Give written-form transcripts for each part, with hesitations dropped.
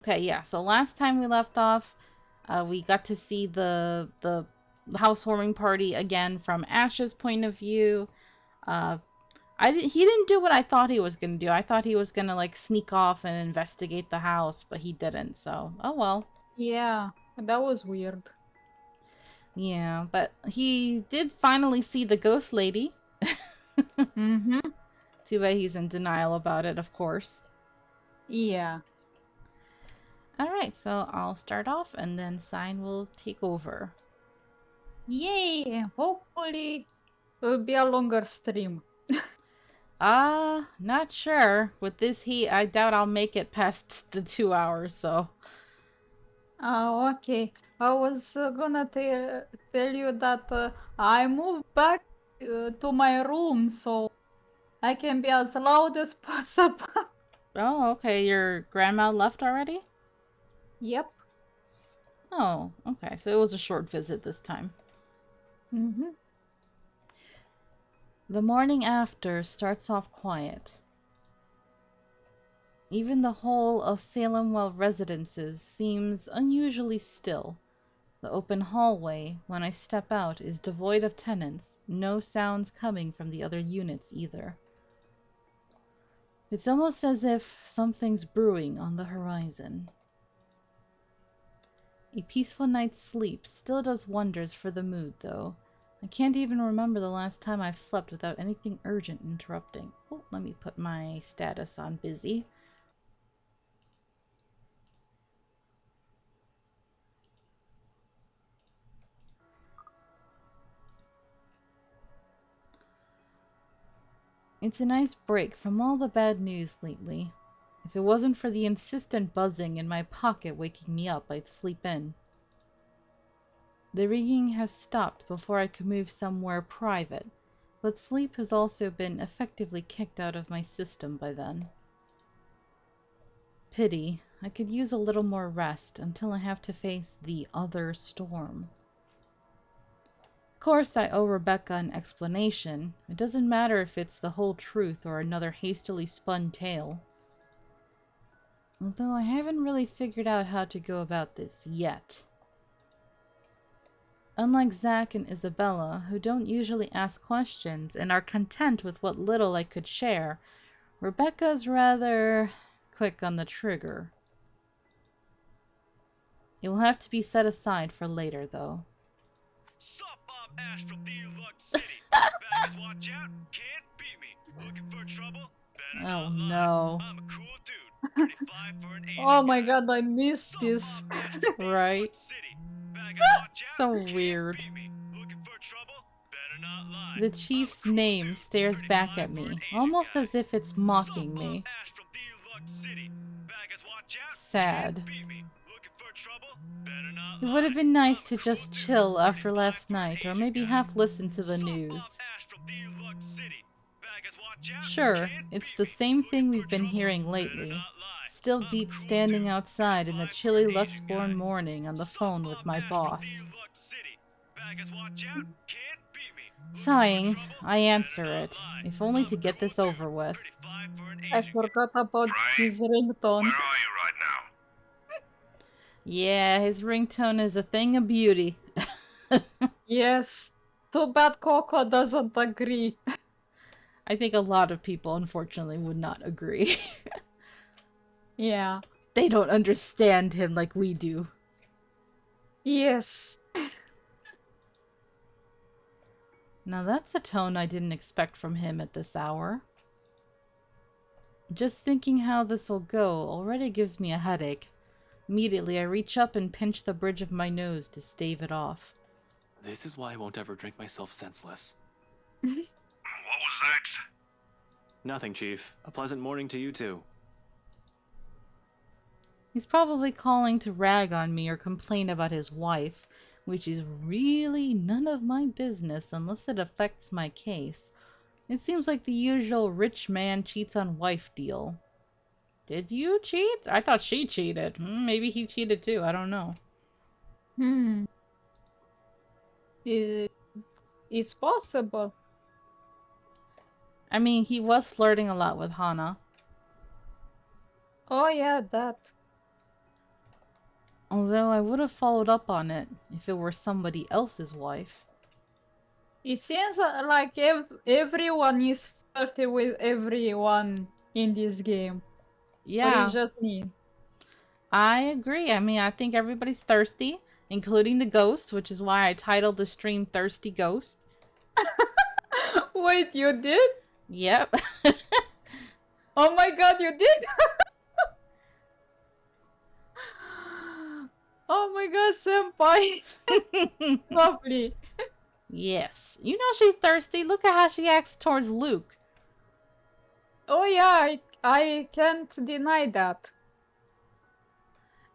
Okay, yeah. So last time we left off, we got to see the housewarming party again from Ash's point of view. Uh, he didn't do what I thought he was gonna do. I thought he was gonna like sneak off and investigate the house, but he didn't. So oh well. Yeah, that was weird. Yeah, but he did finally see the ghost lady. Mm-hmm. Too bad he's in denial about it, of course. Yeah. Alright, so I'll start off and then Sign will take over. Yay! Hopefully it will be a longer stream. Not sure. With this heat, I doubt I'll make it past the 2 hours, so. Oh, okay. I was gonna tell you that I moved back to my room so I can be as loud as possible. Oh, okay. Your grandma left already? Yep. Oh, okay. So it was a short visit this time. Mm-hmm. The morning after starts off quiet. Even the whole of Salem Well Residences seems unusually still. The open hallway, when I step out, is devoid of tenants, no sounds coming from the other units either. It's almost as if something's brewing on the horizon. A peaceful night's sleep still does wonders for the mood, though. I can't even remember the last time I've slept without anything urgent interrupting. Oh, let me put my status on busy. It's a nice break from all the bad news lately. If it wasn't for the insistent buzzing in my pocket waking me up, I'd sleep in. The ringing has stopped before I could move somewhere private, but sleep has also been effectively kicked out of my system by then. Pity. I could use a little more rest until I have to face the other storm. Of course, I owe Rebecca an explanation. It doesn't matter if it's the whole truth or another hastily spun tale. Although I haven't really figured out how to go about this yet. Unlike Zach and Isabella, who don't usually ask questions and are content with what little I could share, Rebecca's rather quick on the trigger. It will have to be set aside for later, though. Sup, I'm Ash from Deluxe City. Baggers, watch out, can't beat me. Looking for trouble? Better Oh not lie. no. I'm a cool dude, pretty fly for an Asian Oh my guy. god, I missed Sup, this. I'm Ash from Right? Deluxe City. Baggers, watch out, So can't weird. beat me. Looking for trouble? Better not lie. The I'm a chief's cool name dude, stares pretty back fly at for an me, Asian almost guy. as if it's Sup, mocking I'm me. Ash from Deluxe City. Baggers, watch out, Sad. can't beat me. Looking for trouble? Better not It lie. would have been nice I'm a to cool just dude, chill pretty after fly last for an night, or Asian maybe guy. half listen to the Sup, news. I'm Ash from Deluxe City. Baggers, watch out, Sure, can't it's beat the me. same Looking thing for we've been trouble? hearing Better lately. not lie. Still I'm a beats cool standing dude, outside pretty in the fly for chilly an Asian guy. Luxborn morning on the Sup, phone with I'm my Ash from boss. Deluxe City. Baggers, watch out, can't beat me. Looking for Sighing, trouble? I Better answer not it, lie. if only I'm to a get cool this dude, over with. pretty fly for an I Asian guy. forgot about his ringtone. Where are you right now? Yeah, his ringtone is a thing of beauty. Yes. Too bad Coco doesn't agree. I think a lot of people, unfortunately, would not agree. Yeah. They don't understand him like we do. Yes. Now that's a tone I didn't expect from him at this hour. Just thinking how this will go already gives me a headache. Immediately, I reach up and pinch the bridge of my nose to stave it off. This is why I won't ever drink myself senseless. What was that? Nothing, Chief. A pleasant morning to you too. He's probably calling to rag on me or complain about his wife, which is really none of my business unless it affects my case. It seems like the usual rich man cheats on wife deal. Did you cheat? I thought she cheated. Maybe he cheated too. I don't know. Hmm. It's possible. I mean, he was flirting a lot with Hana. Oh yeah, that. Although I would have followed up on it if it were somebody else's wife. It seems like everyone is flirty with everyone in this game. Or Yeah, it's just me. I agree. I mean, I think everybody's thirsty, including the ghost, which is why I titled the stream Thirsty Ghost. Wait, you did? Yep. Oh my god, you did? Oh my god, senpai. Lovely. Yes. You know she's thirsty. Look at how she acts towards Luke. Oh yeah, I can't deny that.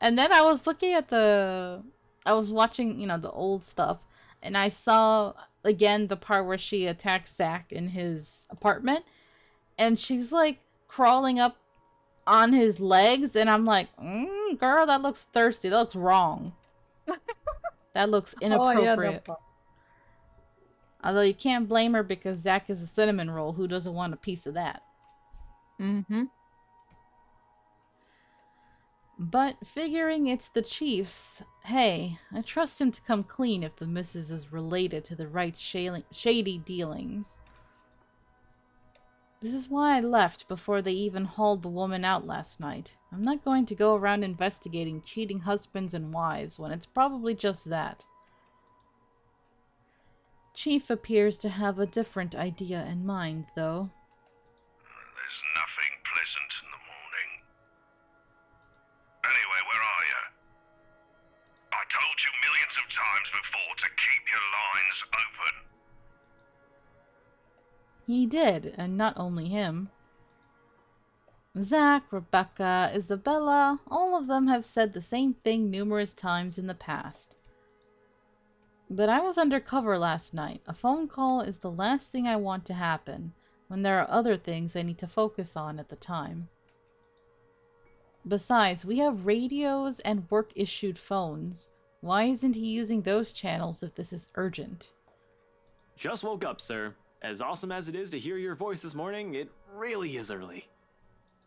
And then I was looking at I was watching, the old stuff, and I saw again the part where she attacks Zach in his apartment, and she's like crawling up on his legs, and I'm like, girl, that looks thirsty. That looks wrong. That looks Oh yeah, inappropriate. Although you can't blame her because Zach is a cinnamon roll. Who doesn't want a piece of that? Mm-hmm. But figuring it's the chief's, hey, I trust him to come clean if the missus is related to the right shady dealings. This is why I left before they even hauled the woman out last night. I'm not going to go around investigating cheating husbands and wives when it's probably just that. Chief appears to have a different idea in mind, though. There's nothing pleasant in the morning. Anyway, where are you? I told you millions of times before to keep your lines open. He did, and not only him. Zach, Rebecca, Isabella, all of them have said the same thing numerous times in the past. But I was undercover last night. A phone call is the last thing I want to happen, when there are other things I need to focus on at the time. Besides, we have radios and work-issued phones. Why isn't he using those channels if this is urgent? Just woke up, sir. As awesome as it is to hear your voice this morning, it really is early.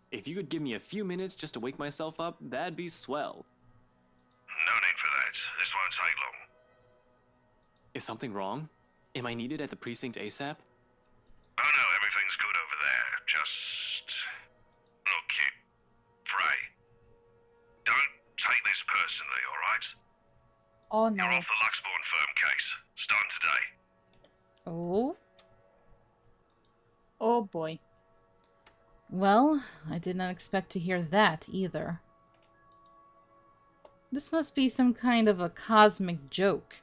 If you could give me a few minutes just to wake myself up, that'd be swell. No need for that. This won't take long. Is something wrong? Am I needed at the precinct ASAP? Oh no, everything's good over there. Just... Look, kid. Frey. Don't take this personally, alright? Oh no. You're off the Luxborn firm case. Starting today. Oh? Oh boy. Well, I did not expect to hear that either. This must be some kind of a cosmic joke.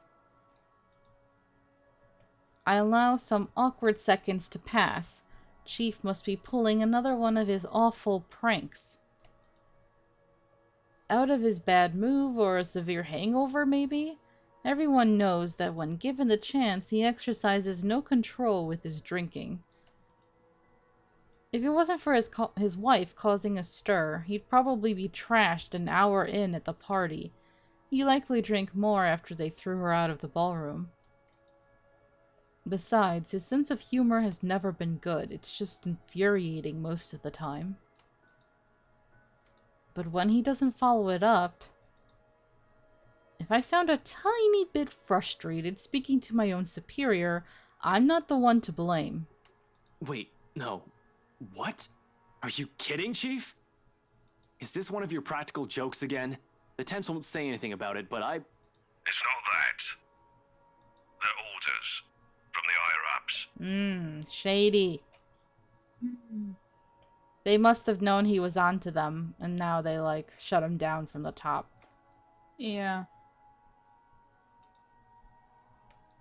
I allow some awkward seconds to pass. Chief must be pulling another one of his awful pranks. Out of his bad move or a severe hangover, maybe? Everyone knows that when given the chance, he exercises no control with his drinking. If it wasn't for his wife causing a stir, he'd probably be trashed an hour in at the party. He likely drank more after they threw her out of the ballroom. Besides, his sense of humor has never been good. It's just infuriating most of the time. But when he doesn't follow it up... If I sound a tiny bit frustrated speaking to my own superior, I'm not the one to blame. Wait, no. What? Are you kidding, Chief? Is this one of your practical jokes again? The temps won't say anything about it, but It's not that. They're orders. From the higher-ups. Shady. Mm. They must have known he was onto them, and now they, shut him down from the top. Yeah.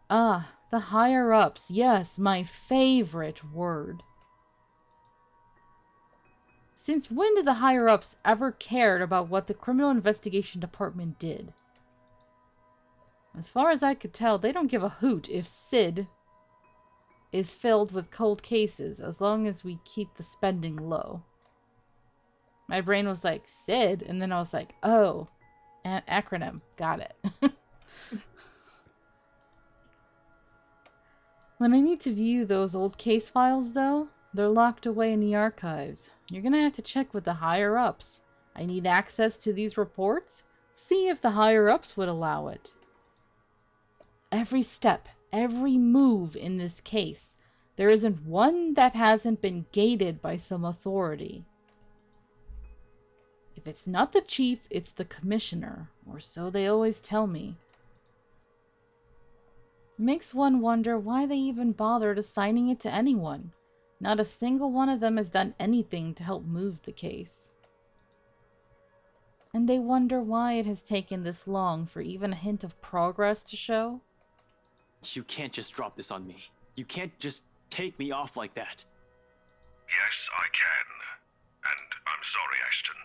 Ah, the higher-ups. Yes, my favorite word. Since when did the higher-ups ever cared about what the Criminal Investigation Department did? As far as I could tell, they don't give a hoot if Sid is filled with cold cases, as long as we keep the spending low. My brain was like, Sid? And then I was like, oh, an acronym. Got it. When I need to view those old case files, though, they're locked away in the archives. You're gonna have to check with the higher-ups. I need access to these reports, See if the higher-ups would allow it. Every step, every move in this case, there isn't one that hasn't been gated by some authority. If it's not the chief, it's the commissioner, or so they always tell me. It makes one wonder why they even bothered assigning it to anyone. Not a single one of them has done anything to help move the case. And they wonder why it has taken this long for even a hint of progress to show. You can't just drop this on me. You can't just take me off like that. Yes, I can. And I'm sorry, Ashton.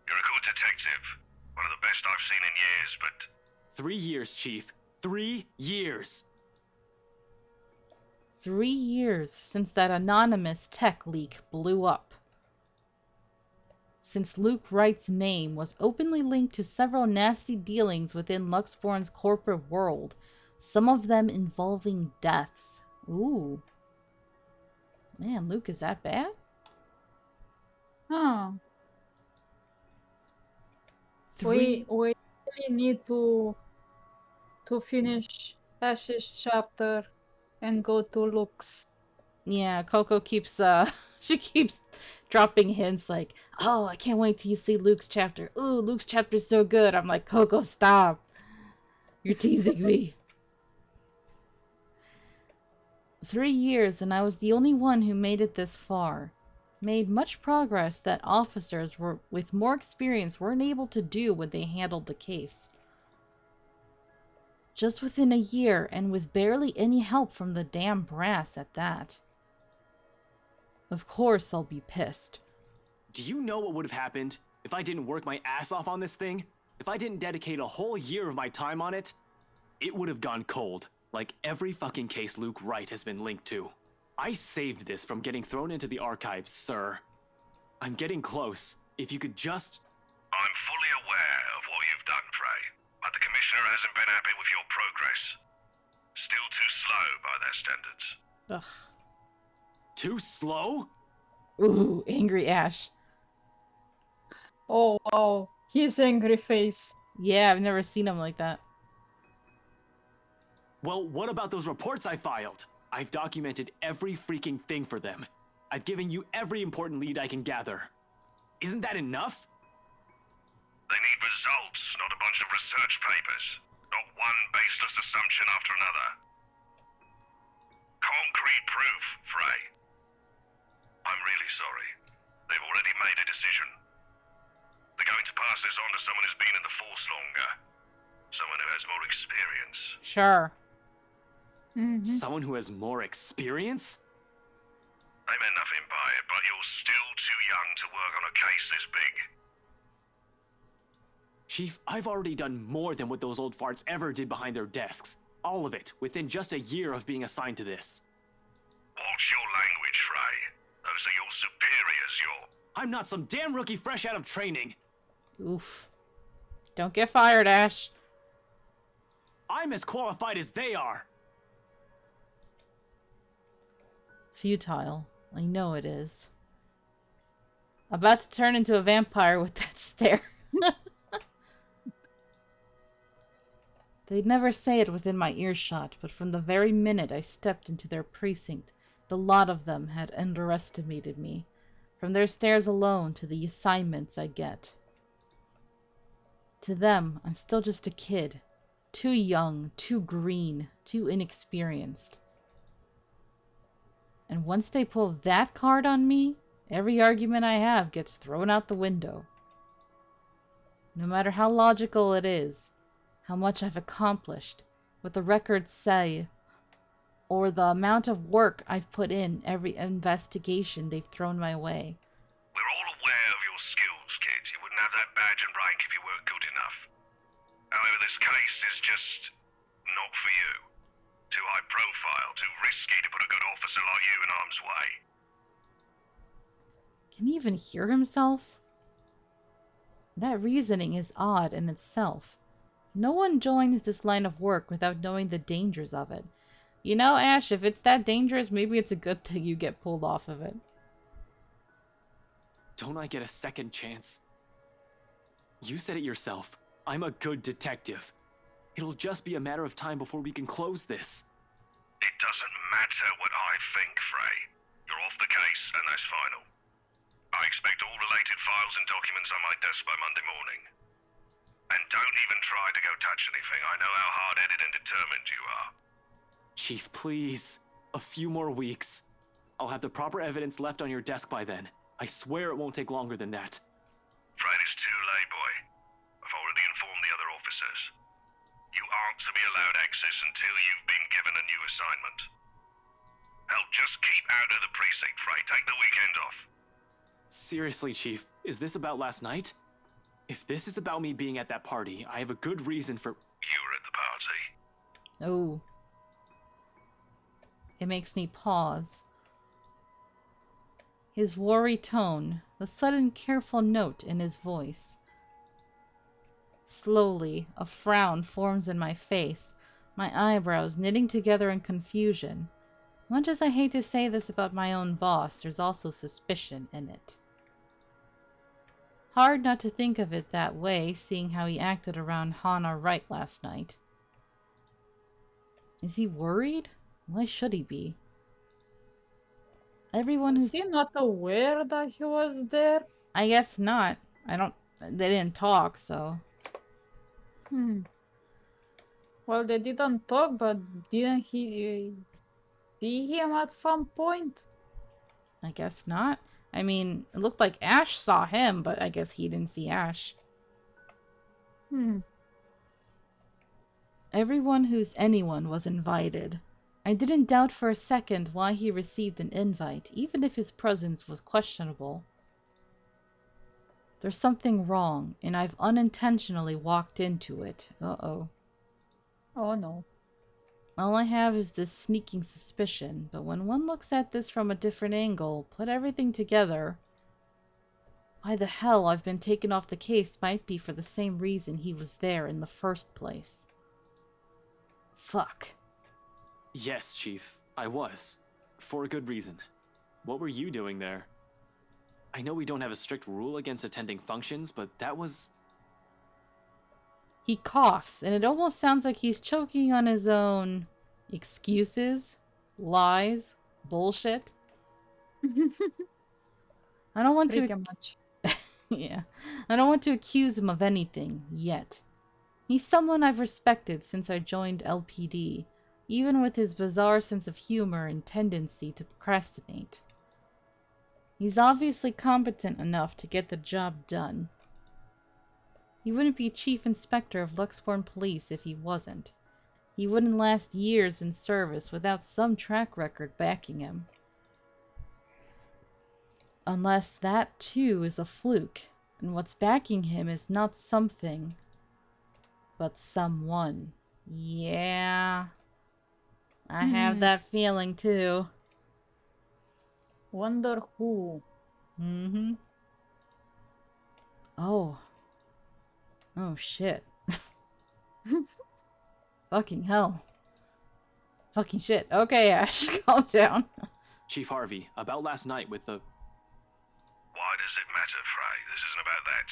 You're a good detective. One of the best I've seen in years, but 3 years, Chief. 3 years. 3 years since that anonymous tech leak blew up. Since Luke Wright's name was openly linked to several nasty dealings within Luxborn's corporate world, some of them involving deaths. Ooh. Man, Luke, is that bad? Huh. 3 We really need to finish Ash's chapter and go to Lux. Yeah, Coco keeps she keeps dropping hints like, "Oh, I can't wait till you see Luke's chapter. Ooh, Luke's chapter's so good." I'm like, "Coco, stop. You're teasing me." 3 years and I was the only one who made it this far. Made much progress that officers with more experience weren't able to do when they handled the case. Just within a year and with barely any help from the damn brass at that. Of course I'll be pissed. Do you know what would have happened if I didn't work my ass off on this thing? If I didn't dedicate a whole year of my time on it? It would have gone cold, like every fucking case Luke Wright has been linked to. I saved this from getting thrown into the archives, sir. I'm getting close. If you could just... I'm fully aware of what you've done, Frey. But the Commissioner hasn't been happy with your progress. Still too slow by their standards. Ugh. Too slow? Ooh, angry Ash. Oh, wow. His angry face. Yeah, I've never seen him like that. Well, what about those reports I filed? I've documented every freaking thing for them. I've given you every important lead I can gather. Isn't that enough? They need results, not a bunch of research papers. Not one baseless assumption after another. Concrete proof, Frey. I'm really sorry. They've already made a decision. They're going to pass this on to someone who's been in the force longer. Someone who has more experience. Sure. Mhm. Someone who has more experience? They meant nothing by it, but you're still too young to work on a case this big. Chief, I've already done more than what those old farts ever did behind their desks. All of it, within just a year of being assigned to this. Watch your language, Frey. Those are your superiors, I'm not some damn rookie fresh out of training. Oof. Don't get fired, Ash. I'm as qualified as they are. Futile. I know it is. About to turn into a vampire with that stare. They'd never say it within my earshot, but from the very minute I stepped into their precinct, the lot of them had underestimated me. From their stares alone to the assignments I get. To them, I'm still just a kid. Too young, too green, too inexperienced. And once they pull that card on me, every argument I have gets thrown out the window. No matter how logical it is, how much I've accomplished, what the records say, or the amount of work I've put in every investigation they've thrown my way. We're all aware of your skills, kid. You wouldn't have that badge and rank if you weren't good enough. However, this case is just not for you. Too high profile, too risky to put a good officer like you in harm's way. Can he even hear himself? That reasoning is odd in itself. No one joins this line of work without knowing the dangers of it. You know, Ash, if it's that dangerous, maybe it's a good thing you get pulled off of it. Don't I get a second chance? You said it yourself. I'm a good detective. It'll just be a matter of time before we can close this. It doesn't matter what I think, Frey. You're off the case, and that's final. I expect all related files and documents on my desk by Monday morning. And don't even try to go touch anything. I know how hard-headed and determined you are. Chief, please. A few more weeks. I'll have the proper evidence left on your desk by then. I swear it won't take longer than that. Fred, it's too late, boy. I've already informed the other officers. You aren't to be allowed access until you've been given a new assignment. Hell, just keep out of the precinct, Frey. Take the weekend off. Seriously, Chief, is this about last night? If this is about me being at that party, I have a good reason for... You were at the party. Oh. It makes me pause. His wary tone, the sudden careful note in his voice. Slowly, a frown forms in my face, my eyebrows knitting together in confusion. Much as I hate to say this about my own boss, there's also suspicion in it. Hard not to think of it that way, seeing how he acted around Hannah Wright last night. Is he worried? Why should he be? Everyone Was who's... he not aware that he was there? I guess not. They didn't talk, so... Well, they didn't talk, but didn't he see him at some point? I guess not. I mean, it looked like Ash saw him, but I guess he didn't see Ash. Everyone who's anyone was invited. I didn't doubt for a second why he received an invite, even if his presence was questionable. There's something wrong, and I've unintentionally walked into it. Uh-oh. Oh no. All I have is this sneaking suspicion, but when one looks at this from a different angle, put everything together, why the hell I've been taken off the case might be for the same reason he was there in the first place. Fuck. Yes, Chief, I was. For a good reason. What were you doing there? I know we don't have a strict rule against attending functions, but that was... He coughs, and it almost sounds like he's choking on his own excuses, lies, bullshit. I don't want Pretty to... much. Yeah. I don't want to accuse him of anything, yet. He's someone I've respected since I joined LPD, even with his bizarre sense of humor and tendency to procrastinate. He's obviously competent enough to get the job done. He wouldn't be Chief Inspector of Luxborn Police if he wasn't. He wouldn't last years in service without some track record backing him. Unless that, too, is a fluke, and what's backing him is not something, but someone. Yeah. I have that feeling, too. Wonder who. Mm-hmm. Oh. Oh, shit. Fucking hell. Fucking shit. Okay, Ash, calm down. Chief Harvey, about last night with the... Why does it matter, Frey? This isn't about that.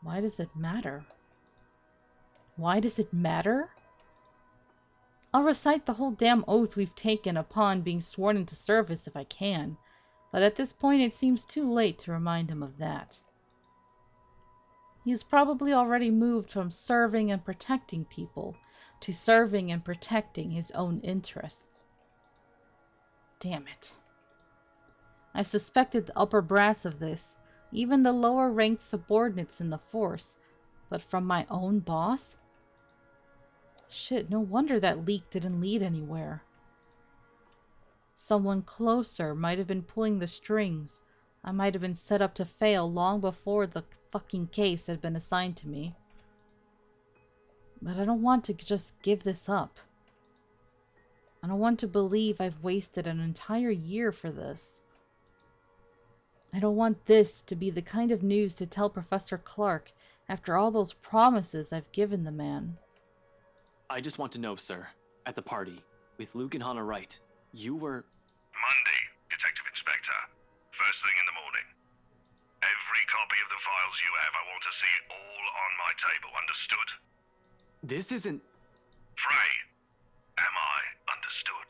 Why does it matter? Why does it matter? I'll recite the whole damn oath we've taken upon being sworn into service if I can, but at this point it seems too late to remind him of that. He's probably already moved from serving and protecting people to serving and protecting his own interests. Damn it. I suspected the upper brass of this, even the lower-ranked subordinates in the force, but from my own boss? Shit, no wonder that leak didn't lead anywhere. Someone closer might have been pulling the strings. I might have been set up to fail long before the fucking case had been assigned to me. But I don't want to just give this up. I don't want to believe I've wasted an entire year for this. I don't want this to be the kind of news to tell Professor Clark after all those promises I've given the man. I just want to know, sir, at the party, with Luke and Hannah Wright, you were... Monday, Detective Inspector. First thing in the morning. Every copy of the files you have I want to see it all on my table, understood? This isn't. Frey, am I understood?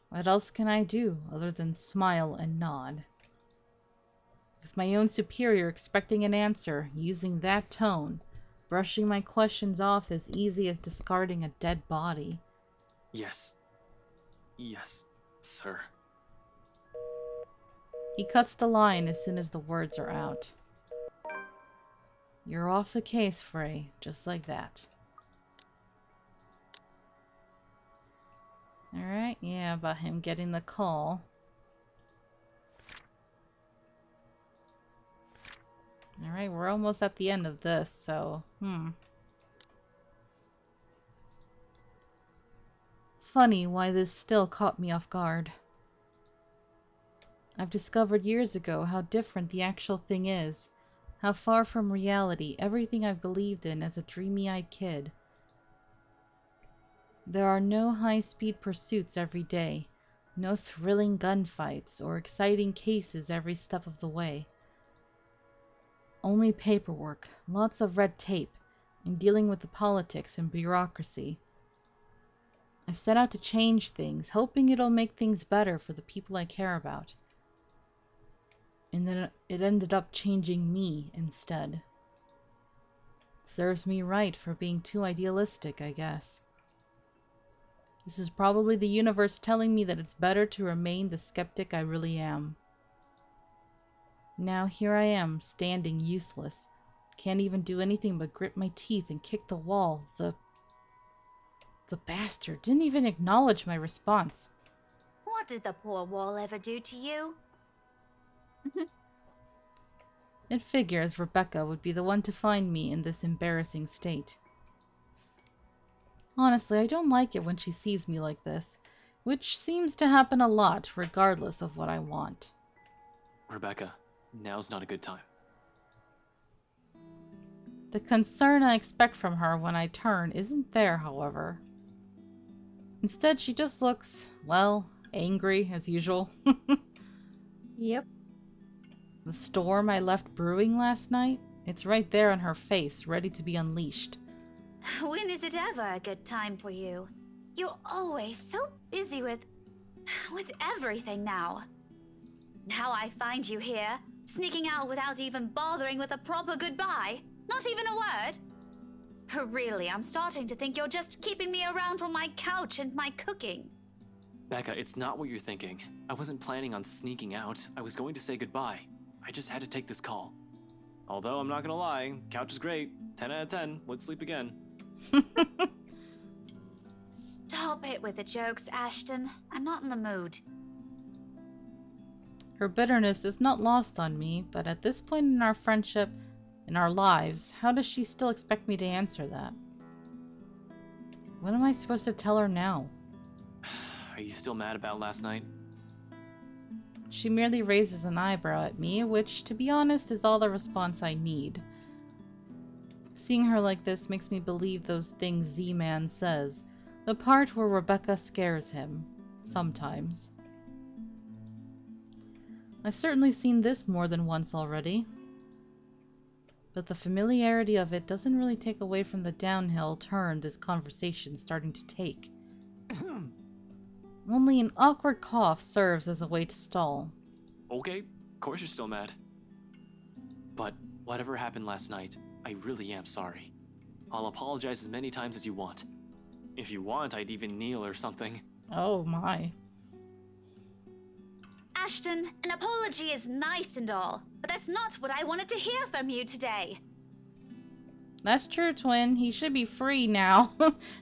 What else can I do other than smile and nod? With my own superior expecting an answer, using that tone, brushing my questions off as easy as discarding a dead body. Yes. Yes, sir. He cuts the line as soon as the words are out. You're off the case, Frey, just like that. Alright, yeah, about him getting the call. Alright, we're almost at the end of this, so, Funny why this still caught me off guard. I've discovered years ago how different the actual thing is, how far from reality everything I've believed in as a dreamy-eyed kid. There are no high-speed pursuits every day, no thrilling gunfights or exciting cases every step of the way. Only paperwork, lots of red tape, and dealing with the politics and bureaucracy. I set out to change things, hoping it'll make things better for the people I care about. And then it ended up changing me instead. Serves me right for being too idealistic, I guess. This is probably the universe telling me that it's better to remain the skeptic I really am. Now here I am, standing useless. Can't even do anything but grit my teeth and kick the wall. The bastard didn't even acknowledge my response. What did the poor wall ever do to you? It figures Rebecca would be the one to find me in this embarrassing state. Honestly, I don't like it when she sees me like this, which seems to happen a lot, regardless of what I want. Rebecca, now's not a good time. The concern I expect from her when I turn isn't there, however. Instead, she just looks, well, angry as usual. Yep. The storm I left brewing last night, it's right there on her face, ready to be unleashed. When is it ever a good time for you? You're always so busy with everything now. Now I find you here, sneaking out without even bothering with a proper goodbye. Not even a word. Really, I'm starting to think you're just keeping me around for my couch and my cooking. Becca, it's not what you're thinking. I wasn't planning on sneaking out. I was going to say goodbye. I just had to take this call. Although, I'm not gonna lie, couch is great. 10 out of 10. Would sleep again. Stop it with the jokes, Ashton. I'm not in the mood. Her bitterness is not lost on me, but at this point in our friendship, in our lives, how does she still expect me to answer that? What am I supposed to tell her now? Are you still mad about last night? She merely raises an eyebrow at me, which, to be honest, is all the response I need. Seeing her like this makes me believe those things Z-Man says, the part where Rebecca scares him. Sometimes. I've certainly seen this more than once already. But the familiarity of it doesn't really take away from the downhill turn this conversation's starting to take. Only an awkward cough serves as a way to stall. Okay, of course you're still mad. But whatever happened last night, I really am sorry. I'll apologize as many times as you want. If you want, I'd even kneel or something. Oh my. Ashton, an apology is nice and all, but that's not what I wanted to hear from you today. That's true, Twin. He should be free now.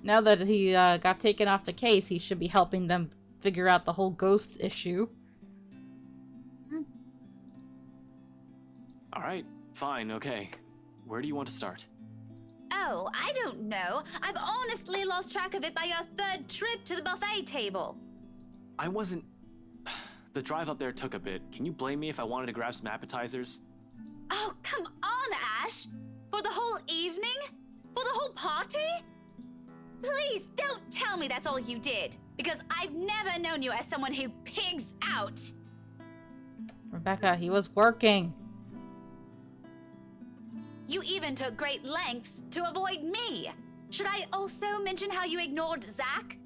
Now that he got taken off the case, he should be helping them figure out the whole ghost issue. Alright, fine, okay. Where do you want to start? Oh, I don't know. I've honestly lost track of it by your third trip to the buffet table. I wasn't... The drive up there took a bit. Can you blame me if I wanted to grab some appetizers? Oh, come on, Ash! For the whole evening? For the whole party? Please don't tell me that's all you did, because I've never known you as someone who pigs out. Rebecca, he was working. You even took great lengths to avoid me. Should I also mention how you ignored Zach?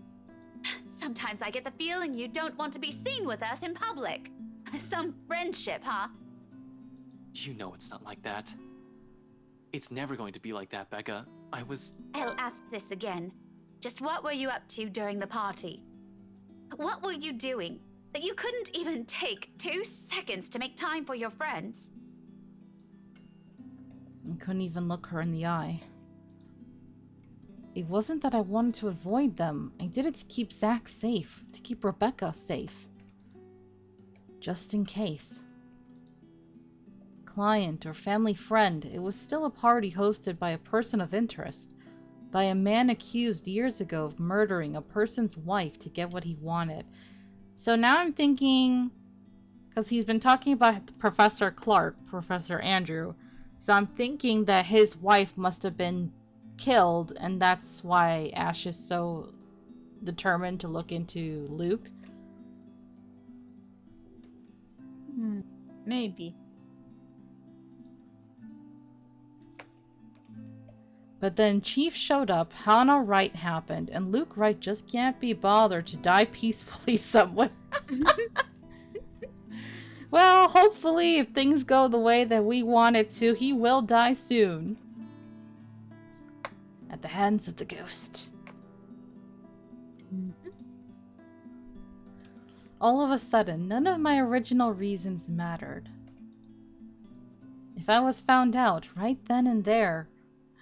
Sometimes I get the feeling you don't want to be seen with us in public. Some friendship, huh? You know it's not like that. It's never going to be like that, Becca. I'll ask this again. Just what were you up to during the party? What were you doing that you couldn't even take 2 seconds to make time for your friends? I couldn't even look her in the eye. It wasn't that I wanted to avoid them. I did it to keep Zach safe, to keep Rebecca safe. Just in case. Client or family friend, it was still a party hosted by a person of interest, by a man accused years ago of murdering a person's wife to get what he wanted. So now I'm thinking, because he's been talking about Professor Clark, Professor Andrew, so I'm thinking that his wife must have been killed, and that's why Ash is so determined to look into Luke. Maybe. But then Chief showed up, Hannah Wright happened, and Luke Wright just can't be bothered to die peacefully somewhere. Well, hopefully, if things go the way that we want it to, he will die soon. At the hands of the ghost. All of a sudden, none of my original reasons mattered. If I was found out right then and there,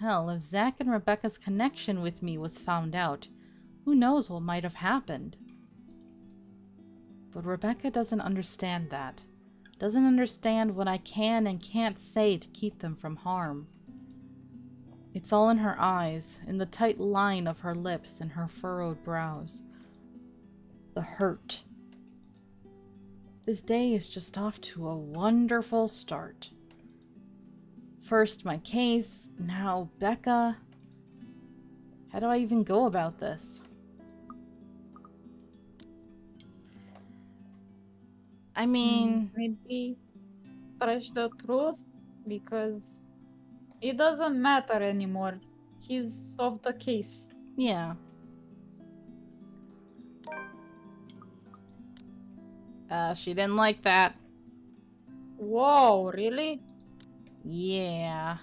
hell, if Zach and Rebecca's connection with me was found out, who knows what might have happened. But Rebecca doesn't understand that. Doesn't understand what I can and can't say to keep them from harm. It's all in her eyes, in the tight line of her lips and her furrowed brows. The hurt. This day is just off to a wonderful start. First my case, now Becca. How do I even go about this? I mean... Maybe fresh the truth, because it doesn't matter anymore. He's off the case. Yeah. She didn't like that. Whoa, really? Yeah.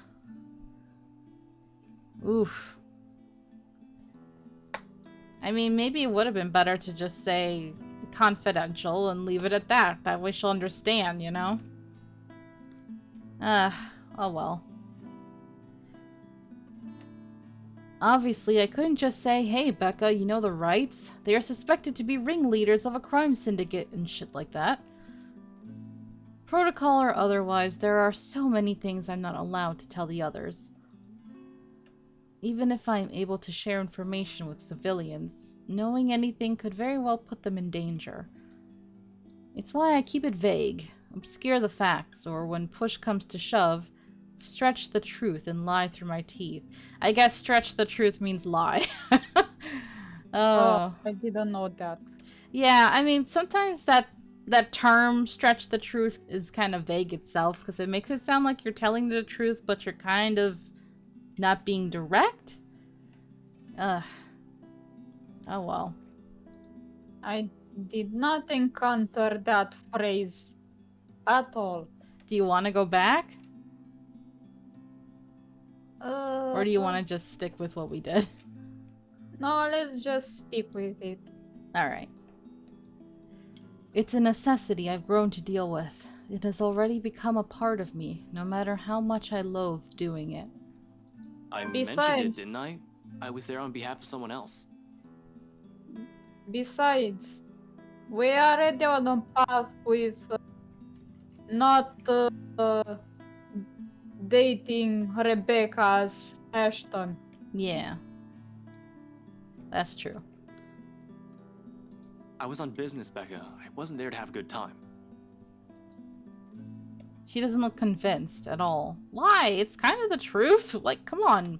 Oof. I mean, maybe it would have been better to just say confidential and leave it at that. That way she'll understand, you know? Oh well. Obviously, I couldn't just say, hey, Becca, you know the Wrights? They are suspected to be ringleaders of a crime syndicate and shit like that. Protocol or otherwise, there are so many things I'm not allowed to tell the others. Even if I'm able to share information with civilians, knowing anything could very well put them in danger. It's why I keep it vague, obscure the facts, or when push comes to shove, stretch the truth and lie through my teeth. I guess stretch the truth means lie. Oh, I didn't know that. Yeah, I mean, sometimes that term, stretch the truth, is kind of vague itself, because it makes it sound like you're telling the truth, but you're kind of not being direct? Oh well. I did not encounter that phrase at all. Do you want to go back? Or do you want to just stick with what we did? No, let's just stick with it. Alright. It's a necessity I've grown to deal with. It has already become a part of me, no matter how much I loathe doing it. I mentioned it, didn't I? I was there on behalf of someone else. Besides, we are already on a path with not dating Rebecca as Ashton. Yeah. That's true. I was on business, Becca. I wasn't there to have a good time. She doesn't look convinced at all. Why? It's kind of the truth. Like, come on.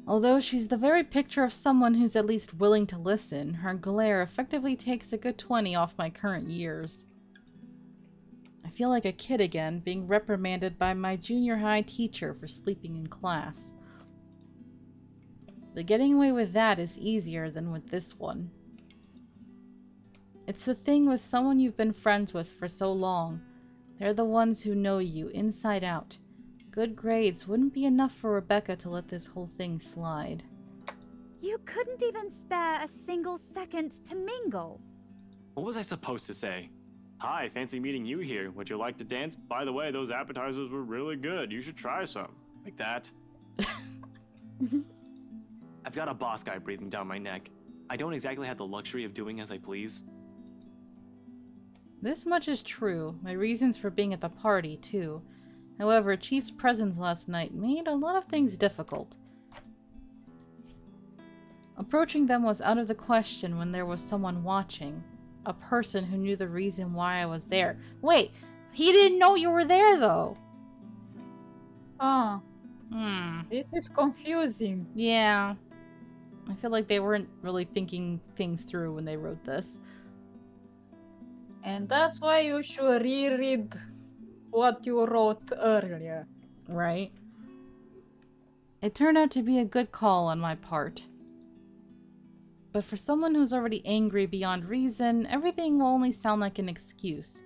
Although she's the very picture of someone who's at least willing to listen, her glare effectively takes a good 20 off my current years. I feel like a kid again, being reprimanded by my junior high teacher for sleeping in class. But getting away with that is easier than with this one. It's the thing with someone you've been friends with for so long. They're the ones who know you inside out. Good grades wouldn't be enough for Rebecca to let this whole thing slide. You couldn't even spare a single second to mingle. What was I supposed to say? Hi, fancy meeting you here. Would you like to dance? By the way, those appetizers were really good. You should try some. Like that. I've got a boss guy breathing down my neck. I don't exactly have the luxury of doing as I please. This much is true. My reasons for being at the party, too. However, Chief's presence last night made a lot of things difficult. Approaching them was out of the question when there was someone watching. A person who knew the reason why I was there. Wait, he didn't know you were there, though. Ah, Hmm. this is confusing. Yeah. I feel like they weren't really thinking things through when they wrote this. And that's why you should reread what you wrote earlier. Right? It turned out to be a good call on my part. But for someone who's already angry beyond reason, everything will only sound like an excuse.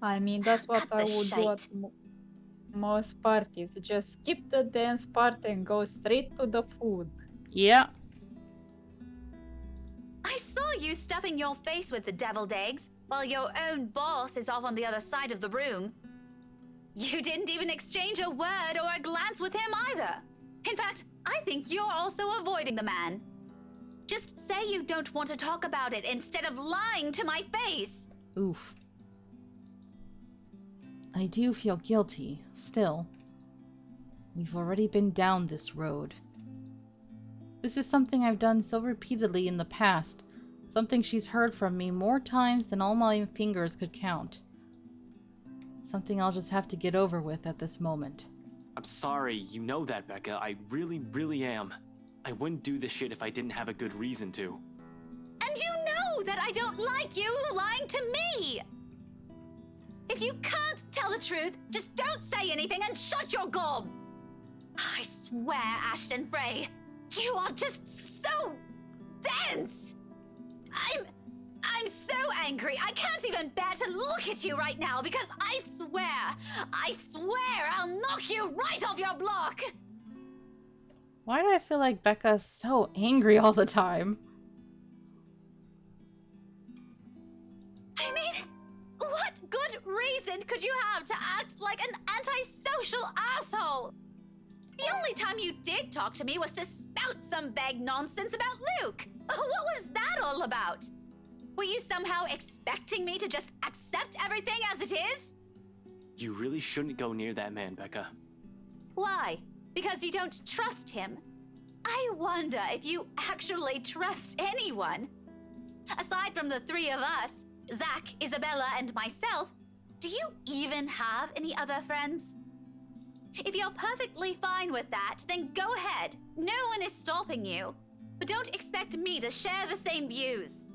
I mean, that's what Cut I the would do at shite. most parties. Just skip the dance part and go straight to the food. Yeah. I saw you stuffing your face with the deviled eggs while your own boss is off on the other side of the room. You didn't even exchange a word or a glance with him either. In fact, I think you're also avoiding the man. Just say you don't want to talk about it instead of lying to my face. Oof. I do feel guilty, still. We've already been down this road. This is something I've done so repeatedly in the past, something she's heard from me more times than all my fingers could count. Something I'll just have to get over with at this moment. I'm sorry, you know that, Becca. I really, really am. I wouldn't do this shit if I didn't have a good reason to. And you know that I don't like you lying to me. If you can't tell the truth, just don't say anything and shut your gob. I swear, Ashton Frey, you are just so dense. I'm so angry. I can't even bear to look at you right now because I swear I'll knock you right off your block. Why do I feel like Becca's so angry all the time? I mean, what good reason could you have to act like an antisocial asshole? The only time you did talk to me was to spout some vague nonsense about Luke. What was that all about? Were you somehow expecting me to just accept everything as it is? You really shouldn't go near that man, Becca. Why? Because you don't trust him? I wonder if you actually trust anyone. Aside from the three of us, Zach, Isabella, and myself, do you even have any other friends? If you're perfectly fine with that, then go ahead. No one is stopping you. But don't expect me to share the same views.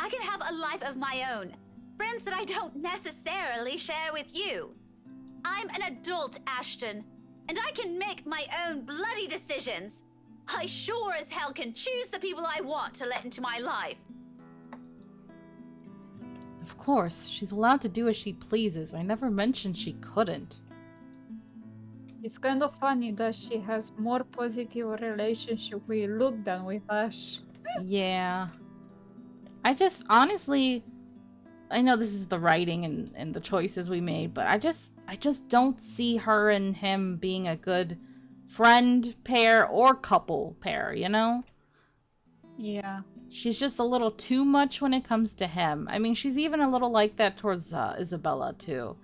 I can have a life of my own. Friends that I don't necessarily share with you. I'm an adult, Ashton, and I can make my own bloody decisions. I sure as hell can choose the people I want to let into my life. Of course, she's allowed to do as she pleases. I never mentioned she couldn't. It's kind of funny that she has more positive relationship with Luke than with Ash. Yeah. I just, honestly, I know this is the writing and the choices we made, but I just don't see her and him being a good friend pair or couple pair, you know? Yeah. She's just a little too much when it comes to him. I mean, she's even a little like that towards Isabella, too.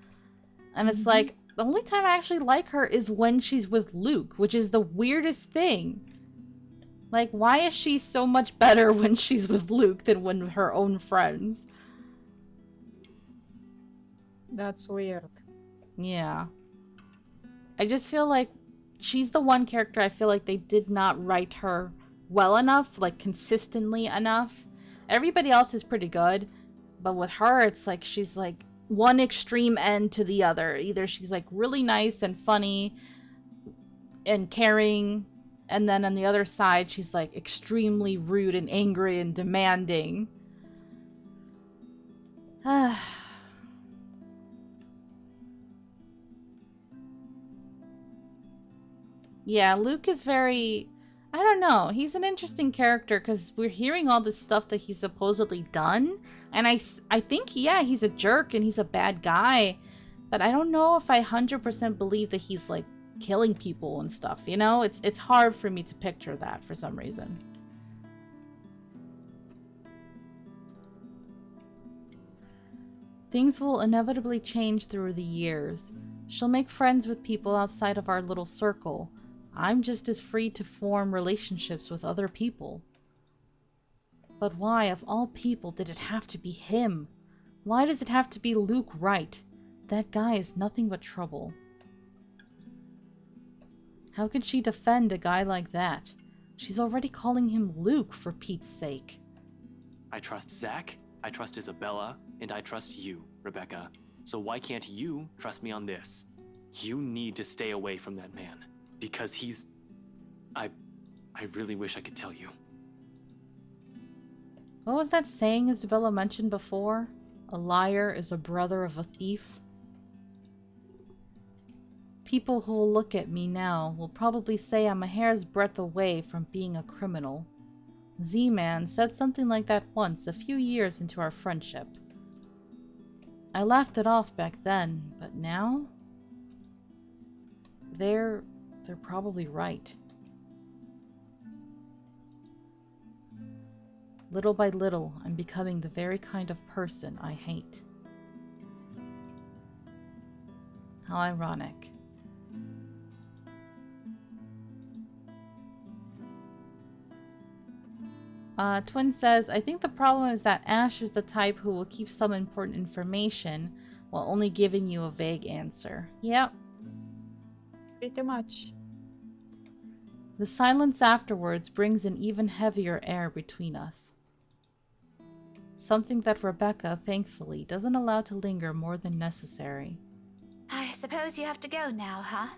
And it's like, the only time I actually like her is when she's with Luke, which is the weirdest thing. Like, why is she so much better when she's with Luke than when with her own friends? That's weird. Yeah. I just feel like she's the one character I feel like they did not write her well enough, like consistently enough. Everybody else is pretty good, but with her, it's like she's like one extreme end to the other. Either she's like really nice and funny and caring, and then on the other side she's like extremely rude and angry and demanding. Yeah, Luke is very... I don't know. He's an interesting character because we're hearing all this stuff that he's supposedly done. And I think, yeah, he's a jerk and he's a bad guy. But I don't know if I 100% believe that he's, like, killing people and stuff, you know? It's hard for me to picture that for some reason. Things will inevitably change through the years. She'll make friends with people outside of our little circle. I'm just as free to form relationships with other people. But why, of all people, did it have to be him? Why does it have to be Luke Wright? That guy is nothing but trouble. How could she defend a guy like that? She's already calling him Luke, for Pete's sake. I trust Zach, I trust Isabella, and I trust you, Rebecca. So why can't you trust me on this? You need to stay away from that man. Because he's... I really wish I could tell you. What was that saying Isabella mentioned before? A liar is a brother of a thief? People who will look at me now will probably say I'm a hair's breadth away from being a criminal. Z-Man said something like that once, a few years into our friendship. I laughed it off back then, but now? They're probably right. Little by little, I'm becoming the very kind of person I hate. How ironic. Twin says, I think the problem is that Ash is the type who will keep some important information while only giving you a vague answer. Yep. Pretty much. The silence afterwards brings an even heavier air between us. Something that Rebecca, thankfully, doesn't allow to linger more than necessary. I suppose you have to go now, huh?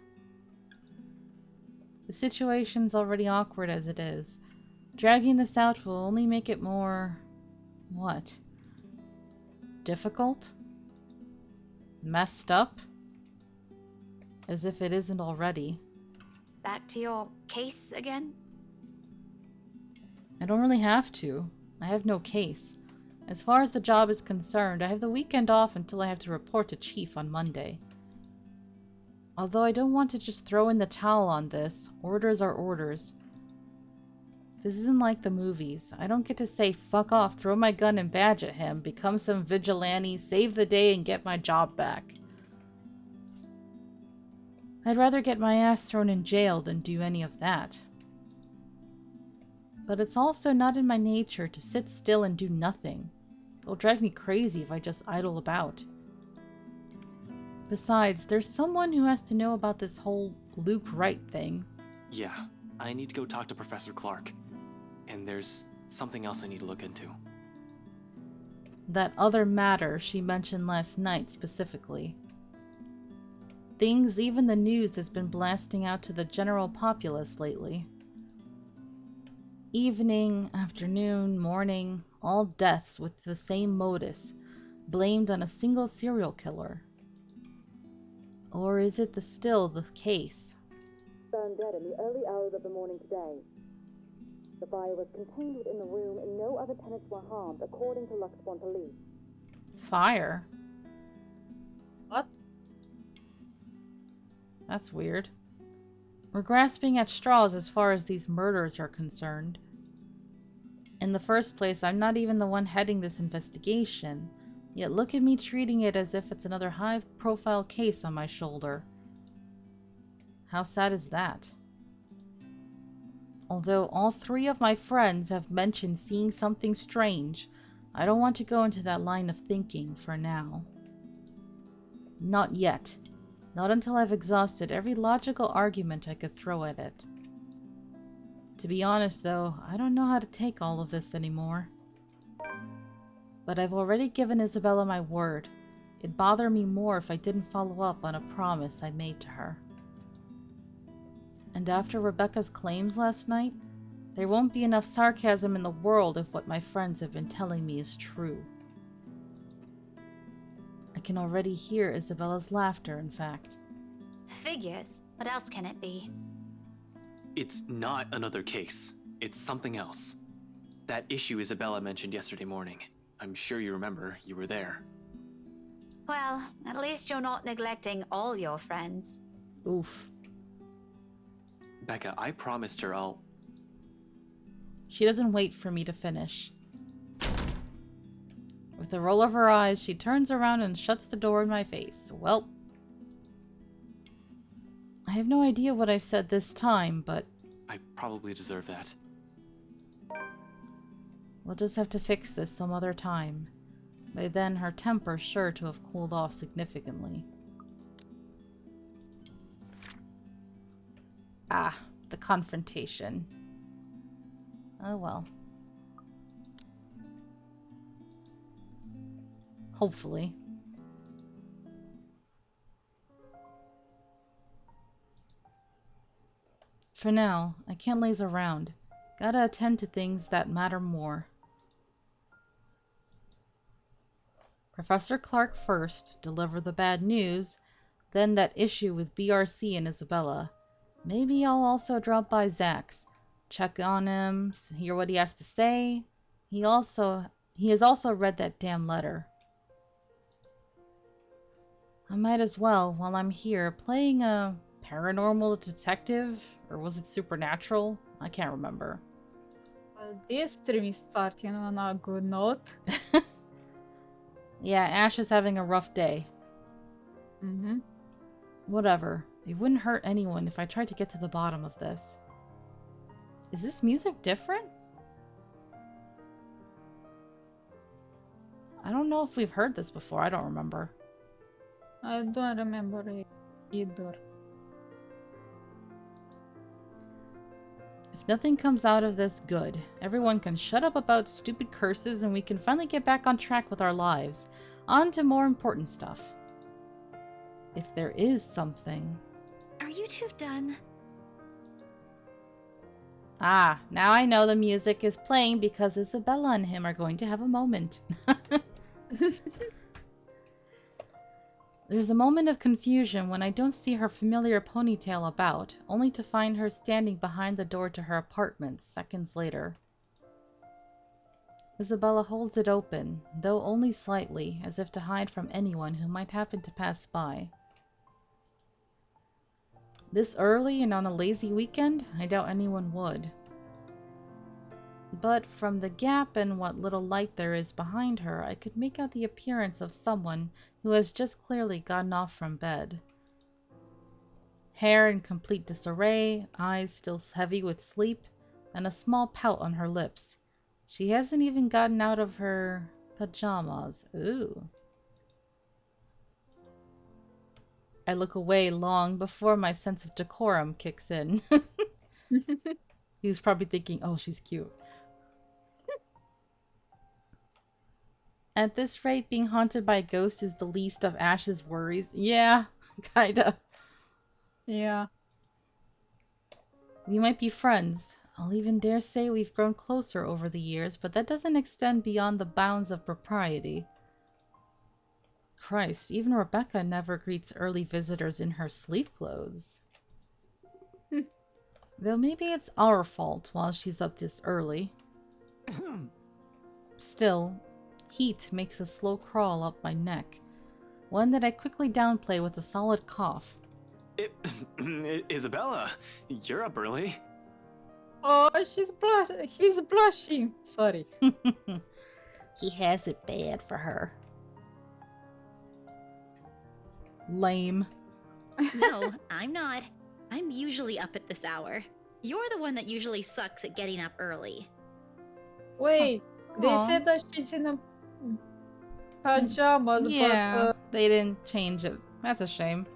The situation's already awkward as it is. Dragging this out will only make it more... what? Difficult? Messed up? As if it isn't already. Back to your case again? I don't really have to. I have no case. As far as the job is concerned, I have the weekend off until I have to report to Chief on Monday. Although I don't want to just throw in the towel on this, orders are orders. This isn't like the movies. I don't get to say, fuck off, throw my gun and badge at him, become some vigilante, save the day, and get my job back. I'd rather get my ass thrown in jail than do any of that. But it's also not in my nature to sit still and do nothing. It'll drive me crazy if I just idle about. Besides, there's someone who has to know about this whole Luke Wright thing. Yeah, I need to go talk to Professor Clark. And there's something else I need to look into. That other matter she mentioned last night specifically. Things even the news has been blasting out to the general populace lately. Evening, afternoon, morning, all deaths with the same modus, blamed on a single serial killer. Or is it still the case? Found dead in the early hours of the morning today. The fire was contained within the room and no other tenants were harmed, according to Luxbourne police. Fire? What? That's weird. We're grasping at straws as far as these murders are concerned. In the first place, I'm not even the one heading this investigation, yet look at me treating it as if it's another high-profile case on my shoulder. How sad is that? Although all three of my friends have mentioned seeing something strange, I don't want to go into that line of thinking for now. Not yet. Not until I've exhausted every logical argument I could throw at it. To be honest, though, I don't know how to take all of this anymore. But I've already given Isabella my word. It'd bother me more if I didn't follow up on a promise I made to her. And after Rebecca's claims last night, there won't be enough sarcasm in the world if what my friends have been telling me is true. I can already hear Isabella's laughter, in fact. Figures. What else can it be? It's not another case. It's something else. That issue Isabella mentioned yesterday morning. I'm sure you remember. You were there. Well, at least you're not neglecting all your friends. Oof. Becca, I promised her I'll... She doesn't wait for me to finish. With a roll of her eyes, she turns around and shuts the door in my face. Well, I have no idea what I've said this time, but I probably deserve that. we'll just have to fix this some other time. By then, her temper's sure to have cooled off significantly. Ah, the confrontation. Oh well. Hopefully. For now, I can't laze around. Gotta attend to things that matter more. Professor Clark first, deliver the bad news, then that issue with BRC and Isabella. Maybe I'll also drop by Zach's, check on him, hear what he has to say. He has also read that damn letter. I might as well, while I'm here, playing a paranormal detective, or was it supernatural? I can't remember. Well, this stream is starting on a good note. Yeah, Ash is having a rough day. Mm-hmm. Whatever. It wouldn't hurt anyone if I tried to get to the bottom of this. Is this music different? I don't know if we've heard this before. I don't remember. I don't remember it either. If nothing comes out of this, good. Everyone can shut up about stupid curses and we can finally get back on track with our lives. On to more important stuff. If there is something... Are you two done? Ah, now I know the music is playing because Isabella and him are going to have a moment. There's a moment of confusion when I don't see her familiar ponytail about, only to find her standing behind the door to her apartment seconds later. Isabella holds it open, though only slightly, as if to hide from anyone who might happen to pass by. This early and on a lazy weekend, I doubt anyone would. But from the gap and what little light there is behind her, I could make out the appearance of someone who has just clearly gotten off from bed. Hair in complete disarray, eyes still heavy with sleep, and a small pout on her lips. She hasn't even gotten out of her pajamas. Ooh. I look away long before my sense of decorum kicks in. He was probably thinking, oh, she's cute. At this rate, being haunted by a ghost is the least of Ash's worries. Yeah, kinda. Yeah. We might be friends. I'll even dare say we've grown closer over the years, but that doesn't extend beyond the bounds of propriety. Christ, even Rebecca never greets early visitors in her sleep clothes. Though maybe it's our fault while she's up this early. Still, heat makes a slow crawl up my neck, one that I quickly downplay with a solid cough. Isabella, you're up early. Oh, he's blushing. Sorry. He has it bad for her. Lame. No, I'm not. I'm usually up at this hour. You're the one that usually sucks at getting up early. Wait, they Aw. said that she's in a pajamas, Yeah, but they didn't change it. That's a shame.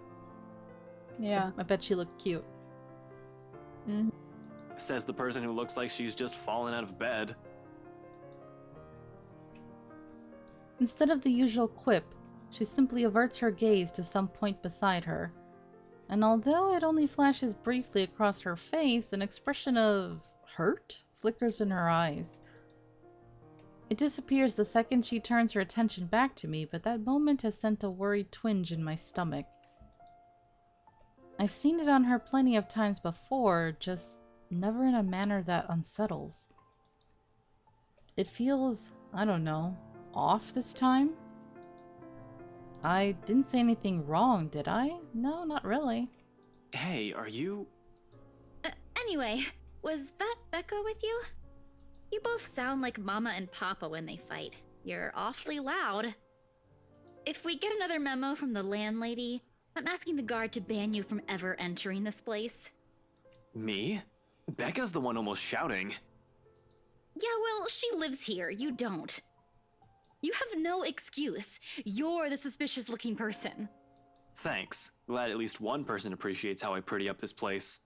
yeah. I bet she looked cute. Mhm. Says the person who looks like she's just fallen out of bed. Instead of the usual quip, She simply averts her gaze to some point beside her. And although it only flashes briefly across her face, an expression of hurt flickers in her eyes. It disappears the second she turns her attention back to me, but that moment has sent a worried twinge in my stomach. I've seen it on her plenty of times before, just never in a manner that unsettles. It feels, I don't know, off this time? I didn't say anything wrong, did I? No, not really. Hey, are you... Anyway, was that Becca with you? You both sound like Mama and Papa when they fight. You're awfully loud. If we get another memo from the landlady, I'm asking the guard to ban you from ever entering this place. Me? Becca's the one almost shouting. Yeah, well, she lives here. You don't. You have no excuse. You're the suspicious-looking person. Thanks. Glad at least one person appreciates how I pretty up this place.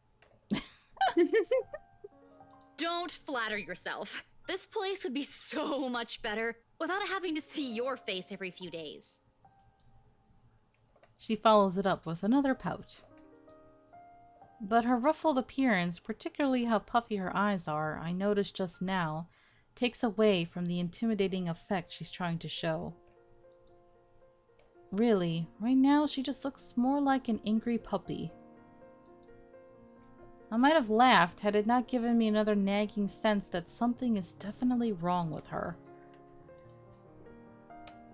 Don't flatter yourself. This place would be so much better without having to see your face every few days. She follows it up with another pout. But her ruffled appearance, particularly how puffy her eyes are, I noticed just now, takes away from the intimidating effect she's trying to show. Really, right now she just looks more like an angry puppy. I might have laughed had it not given me another nagging sense that something is definitely wrong with her.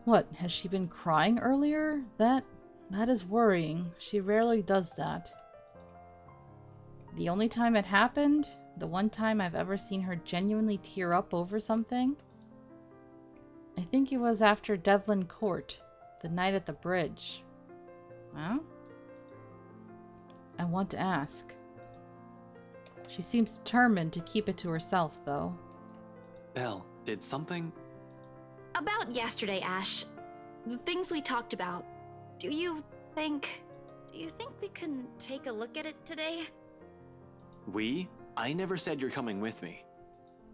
What, has she been crying earlier? That is worrying. She rarely does that. The only time it happened, the one time I've ever seen her genuinely tear up over something, I think it was after Devlin Court, the night at the bridge. Huh? I want to ask. She seems determined to keep it to herself, though. Belle, did something... About yesterday, Ash. The things we talked about. Do you think we can take a look at it today? We? I never said you're coming with me.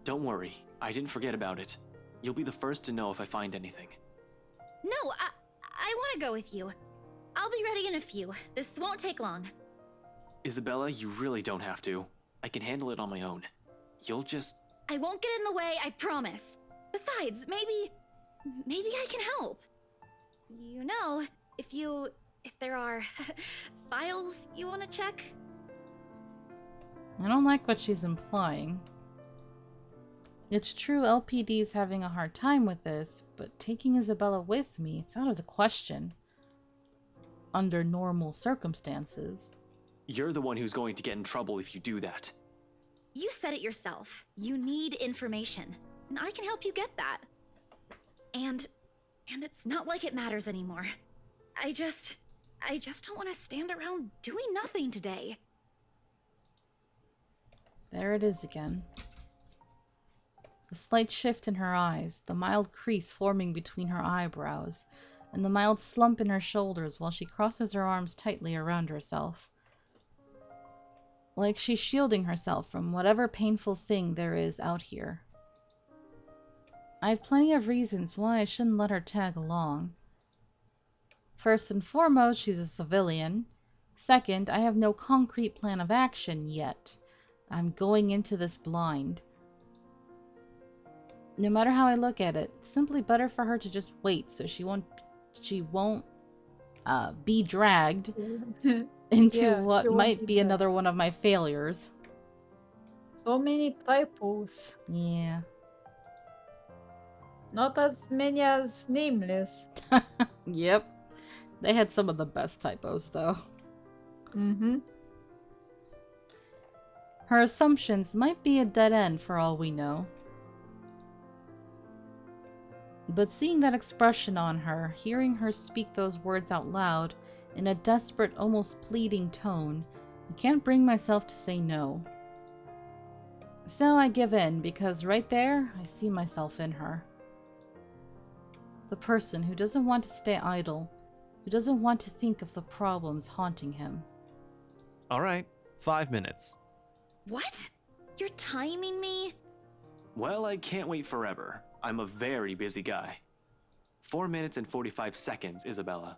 Don't worry, I didn't forget about it. You'll be the first to know if I find anything. No, I want to go with you. I'll be ready in a few. This won't take long. Isabella, you really don't have to. I can handle it on my own. You'll just... I won't get in the way, I promise. Besides, maybe I can help. You know, if there are files you want to check. I don't like what she's implying. It's true LPD's having a hard time with this, but taking Isabella with me, it's out of the question. Under normal circumstances. You're the one who's going to get in trouble if you do that. You said it yourself. You need information, and I can help you get that. And it's not like it matters anymore. I just don't want to stand around doing nothing today. There it is again. The slight shift in her eyes, the mild crease forming between her eyebrows, and the mild slump in her shoulders while she crosses her arms tightly around herself. Like she's shielding herself from whatever painful thing there is out here. I have plenty of reasons why I shouldn't let her tag along. First and foremost, she's a civilian. Second, I have no concrete plan of action yet. I'm going into this blind. No matter how I look at it, it's simply better for her to just wait so she won't be dragged into Yeah, what she won't might be be dragged. another one of my failures. So many typos. Yeah. Not as many as Nameless. Yep. They had some of the best typos, though. Mm-hmm. Her assumptions might be a dead end for all we know. But seeing that expression on her, hearing her speak those words out loud, in a desperate, almost pleading tone, I can't bring myself to say no. So I give in, because right there, I see myself in her. The person who doesn't want to stay idle, who doesn't want to think of the problems haunting him. All right, 5 minutes. What? You're timing me? Well, I can't wait forever. I'm a very busy guy. 4 minutes and 45 seconds, Isabella.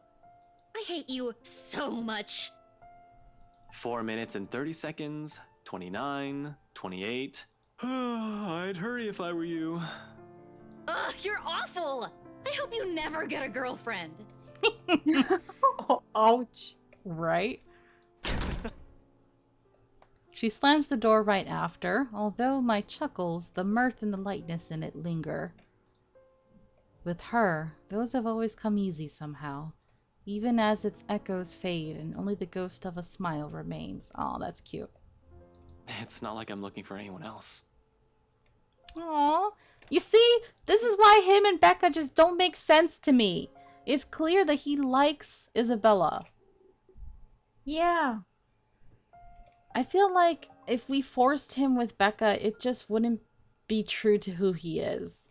I hate you so much. 4 minutes and 30 seconds, 29, 28. I'd hurry if I were you. Ugh, you're awful. I hope you never get a girlfriend. Oh, ouch. Right? She slams the door right after, although my chuckles, the mirth and the lightness in it linger. With her, those have always come easy somehow, even as its echoes fade and only the ghost of a smile remains. Aw, that's cute. It's not like I'm looking for anyone else. Aw. You see, this is why him and Becca just don't make sense to me. It's clear that he likes Isabella. Yeah. I feel like if we forced him with Becca, it just wouldn't be true to who he is.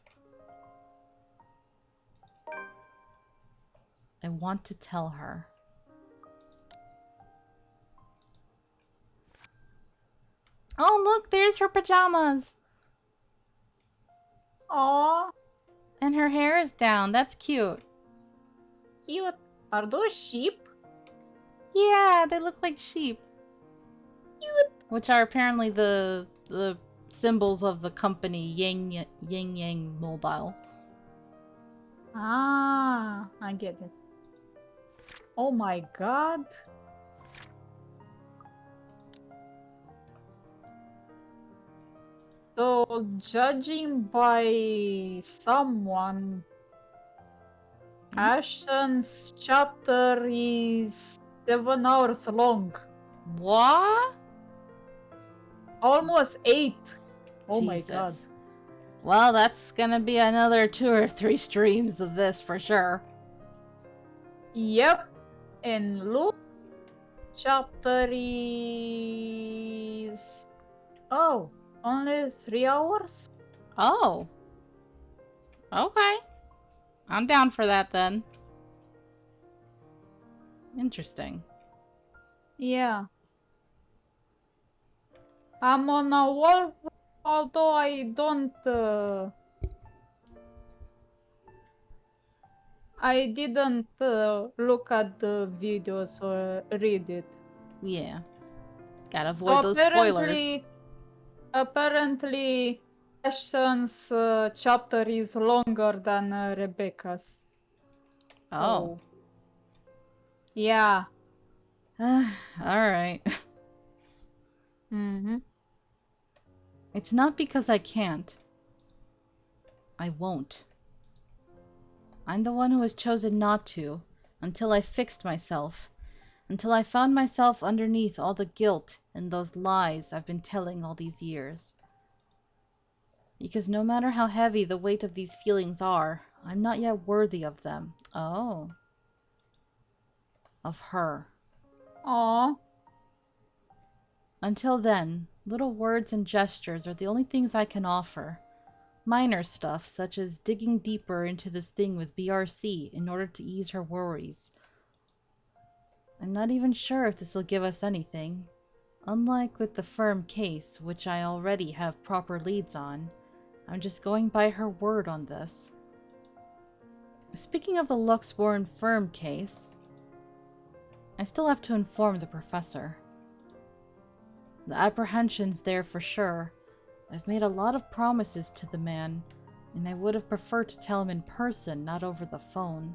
I want to tell her. Oh, look, there's her pajamas. Aw, And her hair is down. That's cute. cute. Are those sheep? Yeah, they look like sheep. Cute. Which are apparently the symbols of the company Yang Yang Mobile. Ah, I get it. Oh my god. So, judging by someone, Ashen's chapter is 7 hours long. What? Almost 8. Oh my god. Jesus. Well, that's gonna be another 2 or 3 streams of this for sure. Yep. And Luke chapter is... Oh, only 3 hours? Oh. Okay. I'm down for that then. Interesting. Yeah. I'm on a wall, although I don't... I didn't look at the videos or read it. Yeah. Gotta avoid So those spoilers. apparently, Ashton's chapter is longer than Rebecca's. Oh. So, yeah. Alright. Mm-hmm. It's not because I can't. I won't. I'm the one who has chosen not to, until I fixed myself. Until I found myself underneath all the guilt and those lies I've been telling all these years. Because no matter how heavy the weight of these feelings are, I'm not yet worthy of them. Oh. Of her. Aw. Until then, little words and gestures are the only things I can offer. Minor stuff, such as digging deeper into this thing with BRC in order to ease her worries. I'm not even sure if this will give us anything. Unlike with the firm case, which I already have proper leads on, I'm just going by her word on this. Speaking of the Luxborn firm case, I still have to inform the professor. The apprehension's there for sure. I've made a lot of promises to the man, and I would have preferred to tell him in person, not over the phone.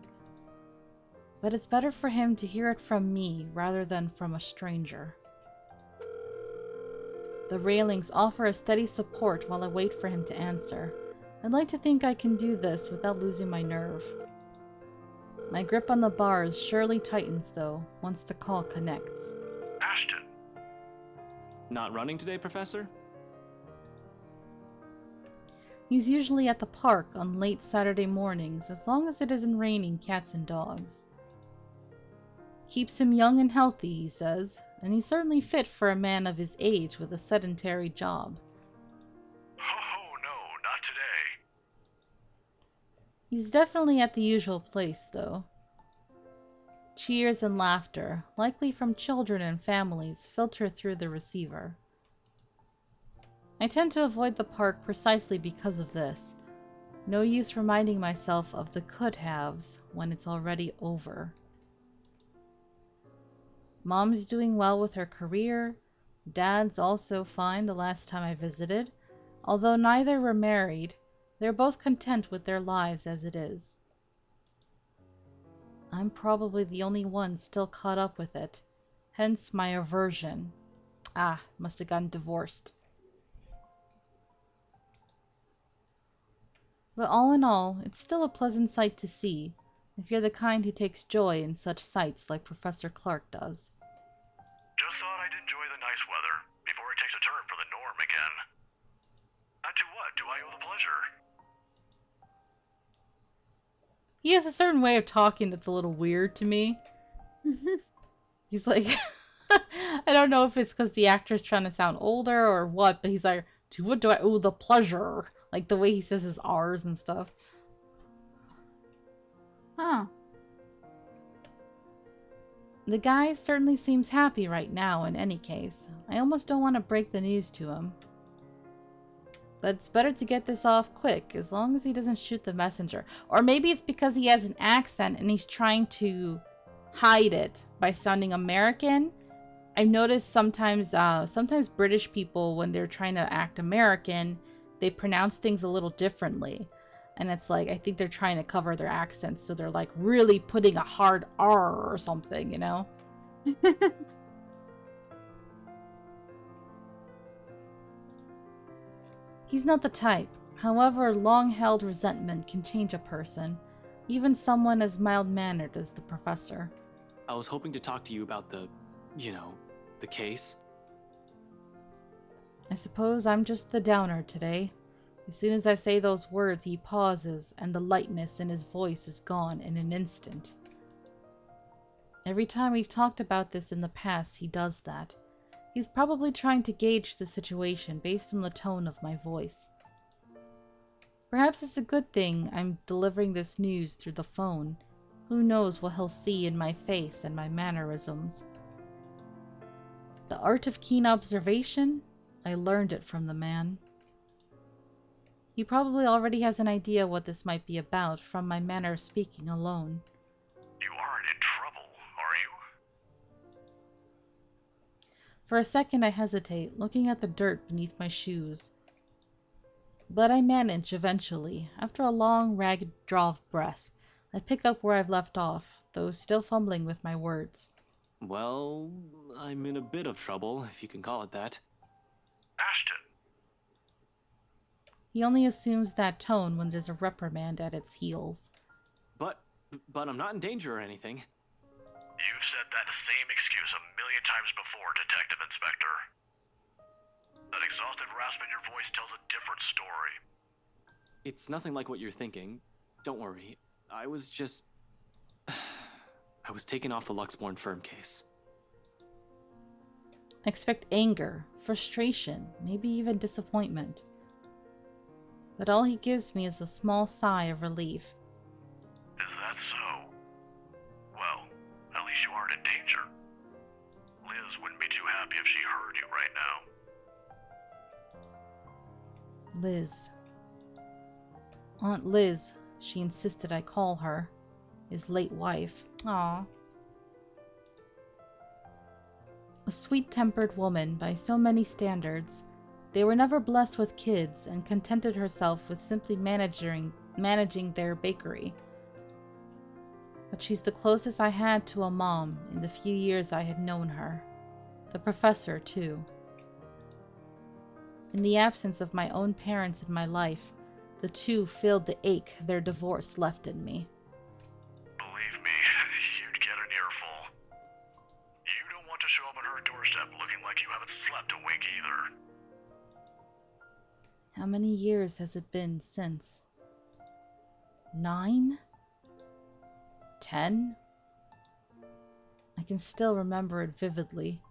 But it's better for him to hear it from me rather than from a stranger. The railings offer a steady support while I wait for him to answer. I'd like to think I can do this without losing my nerve. My grip on the bars surely tightens, though, once the call connects. Ashton, Not running today, Professor? He's usually at the park on late Saturday mornings, as long as it isn't raining cats and dogs. Keeps him young and healthy, he says, and he's certainly fit for a man of his age with a sedentary job. oh no, not today. He's definitely at the usual place, though. Cheers and laughter, likely from children and families, filter through the receiver. I tend to avoid the park precisely because of this. No use reminding myself of the could-haves when it's already over. Mom's doing well with her career. Dad's also fine the last time I visited. Although neither were married, they're both content with their lives as it is. I'm probably the only one still caught up with it. Hence my aversion. Ah, must have gotten divorced. But all in all, it's still a pleasant sight to see, if you're the kind who takes joy in such sights like Professor Clark does. Just thought I'd enjoy the nice weather before it takes a turn for the norm again. And to what do I owe the pleasure? He has a certain way of talking that's a little weird to me. He's like, I don't know if it's because the actor's trying to sound older or what, but he's like, to what do I owe the pleasure? Like the way he says his R's and stuff. Huh. The guy certainly seems happy right now in any case. I almost don't want to break the news to him. But it's better to get this off quick, as long as he doesn't shoot the messenger. Or maybe it's because he has an accent and he's trying to hide it by sounding American. I've noticed sometimes British people, when they're trying to act American, they pronounce things a little differently. And it's like, I think they're trying to cover their accents, so they're like really putting a hard R or something, you know? He's not the type. However, long-held resentment can change a person, even someone as mild-mannered as the professor. I was hoping to talk to you about the case. I suppose I'm just the downer today. As soon as I say those words, he pauses, and the lightness in his voice is gone in an instant. Every time we've talked about this in the past, he does that. He's probably trying to gauge the situation based on the tone of my voice. Perhaps it's a good thing I'm delivering this news through the phone. Who knows what he'll see in my face and my mannerisms. The art of keen observation? I learned it from the man. He probably already has an idea what this might be about from my manner of speaking alone. You aren't in trouble, are you? For a second I hesitate, looking at the dirt beneath my shoes. But I manage eventually. After a long, ragged draw of breath, I pick up where I've left off, though still fumbling with my words. Well, I'm in a bit of trouble, if you can call it that. Ashton, He only assumes that tone when there's a reprimand at its heels. But I'm not in danger or anything. you've said that same excuse a million times before, Detective Inspector. That exhausted rasp in your voice tells a different story. It's nothing like what you're thinking. Don't worry. I was just... I was taken off the Luxborn firm case. I expect anger, frustration, maybe even disappointment. But all he gives me is a small sigh of relief. Is that so? Well, at least you aren't in danger. Liz wouldn't be too happy if she heard you right now. Liz. Aunt Liz, she insisted I call her. His late wife. Aww. A sweet-tempered woman by so many standards. They were never blessed with kids and contented herself with simply managing their bakery. But she's the closest I had to a mom in the few years I had known her. The professor, too. In the absence of my own parents in my life, the two filled the ache their divorce left in me. Believe me, you'd get an earful. You don't want to show up on her doorstep looking like you haven't slept a wink either. How many years has it been since? 9? 10? I can still remember it vividly.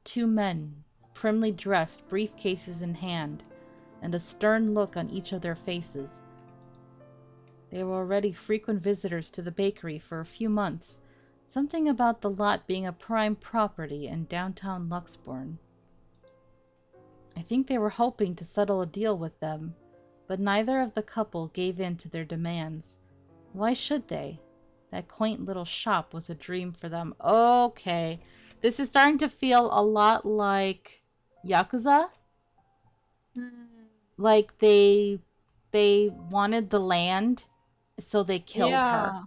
2 men, primly dressed, briefcases in hand, and a stern look on each of their faces. They were already frequent visitors to the bakery for a few months, something about the lot being a prime property in downtown Luxborn. I think they were hoping to settle a deal with them, but neither of the couple gave in to their demands. Why should they? That quaint little shop was a dream for them. Okay. This is starting to feel a lot like Yakuza. Like they wanted the land, so they killed her.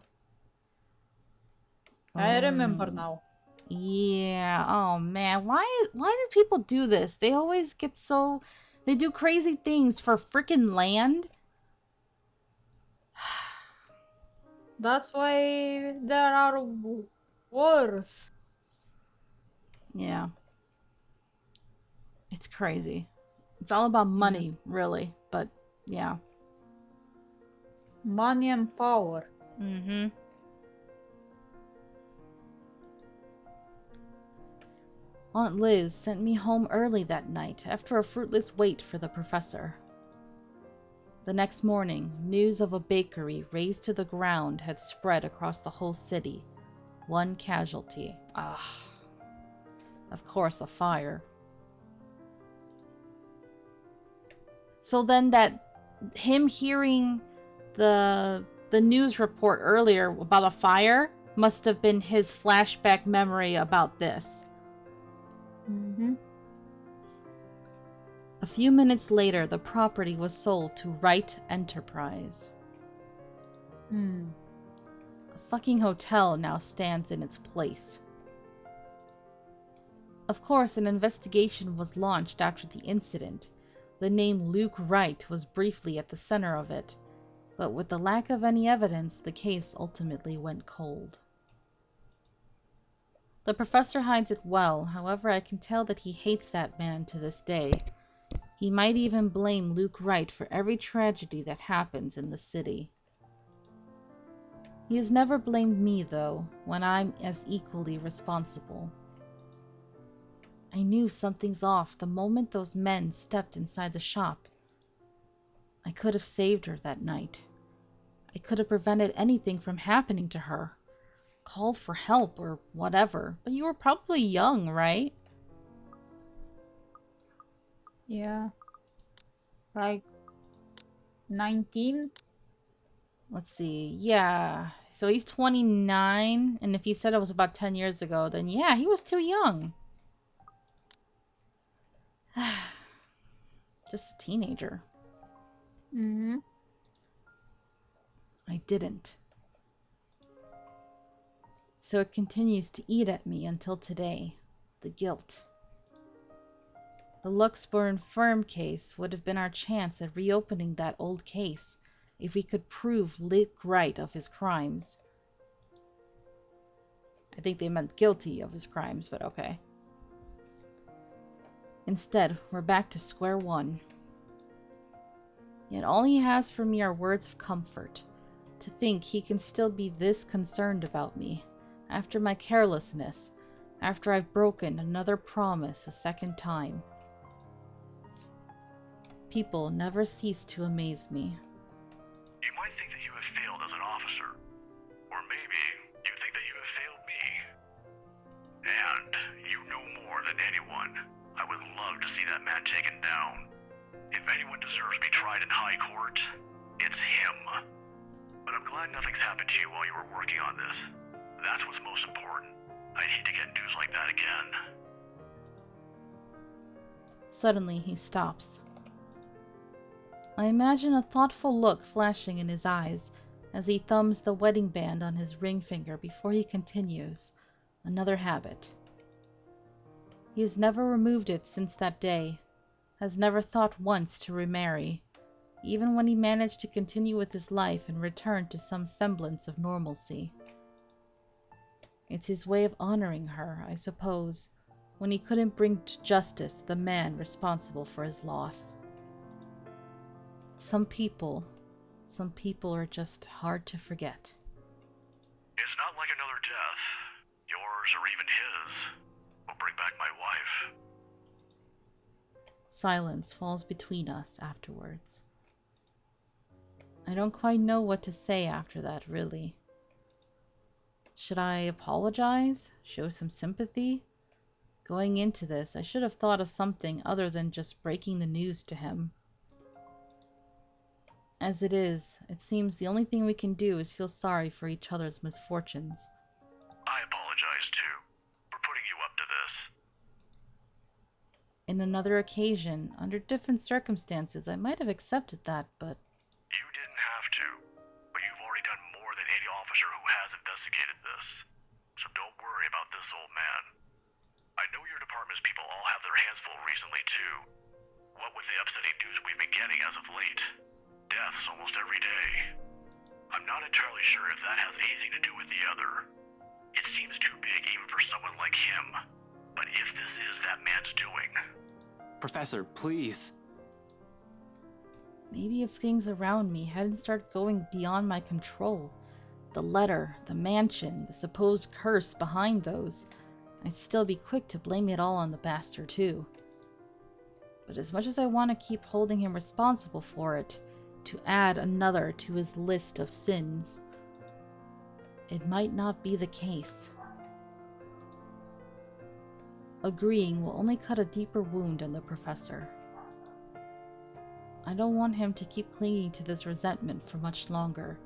I remember now. Yeah. Oh man, why do people do this? They always get so they do crazy things for freaking land. That's why there are wars. Yeah. It's crazy. It's all about money, really, but yeah. Money and power. Mm-hmm. Aunt Liz sent me home early that night after a fruitless wait for the professor. The next morning, news of a bakery razed to the ground had spread across the whole city. One casualty. Ah. Of course, a fire. So then him hearing the news report earlier about a fire must have been his flashback memory about this. A few minutes later, the property was sold to Wright Enterprise. A fucking hotel now stands in its place. Of course, an investigation was launched after the incident. The name Luke Wright was briefly at the center of it, but with the lack of any evidence, the case ultimately went cold. The professor hides it well, however, I can tell that he hates that man to this day. He might even blame Luke Wright for every tragedy that happens in the city. He has never blamed me, though, when I'm as equally responsible. I knew something's off the moment those men stepped inside the shop. I could have saved her that night. I could have prevented anything from happening to her. Called for help or whatever. But you were probably young, right? Yeah. Like 19? Let's see. Yeah. So he's 29. And if he said it was about 10 years ago, then yeah, he was too young. Just a teenager. I didn't. So it continues to eat at me until today. The guilt. The Luxburn firm case would have been our chance at reopening that old case if we could prove Luke Wright of his crimes. I think they meant guilty of his crimes, but okay. Instead, we're back to square one. Yet all he has for me are words of comfort. To think he can still be this concerned about me, after my carelessness, after I've broken another promise a second time. People never cease to amaze me. You might think that you have failed as an officer. Or maybe you think that you have failed me. And you know more than anyone. I would love to see that man taken down. If anyone deserves to be tried in high court, it's him. But I'm glad nothing's happened to you while you were working on this. That's what's most important. I'd hate to get news like that again. Suddenly, he stops. I imagine a thoughtful look flashing in his eyes as he thumbs the wedding band on his ring finger before he continues. Another habit. He has never removed it since that day, has never thought once to remarry, even when he managed to continue with his life and return to some semblance of normalcy. It's his way of honoring her, I suppose, when he couldn't bring to justice the man responsible for his loss. Some people are just hard to forget. It's not like another death. Yours or even his will bring back my wife. Silence falls between us afterwards. I don't quite know what to say after that, really. Should I apologize? Show some sympathy? Going into this, I should have thought of something other than just breaking the news to him. As it is, it seems the only thing we can do is feel sorry for each other's misfortunes. I apologize too for putting you up to this. In another occasion, under different circumstances, I might have accepted that, but You didn't have to, but you've already done more than any officer who has investigated this. So don't worry about this old man. I know your department's people all have their hands full recently too. What with the upsetting news we've been getting as of late. Deaths almost every day. I'm not entirely sure if that has anything to do with the other. It seems too big even for someone like him. But if this is that man's doing... Professor, please. maybe if things around me hadn't started going beyond my control, the letter, the mansion, the supposed curse behind those, I'd still be quick to blame it all on the bastard too. But as much as I want to keep holding him responsible for it, to add another to his list of sins, it might not be the case. Agreeing will only cut a deeper wound on the professor. I don't want him to keep clinging to this resentment for much longer.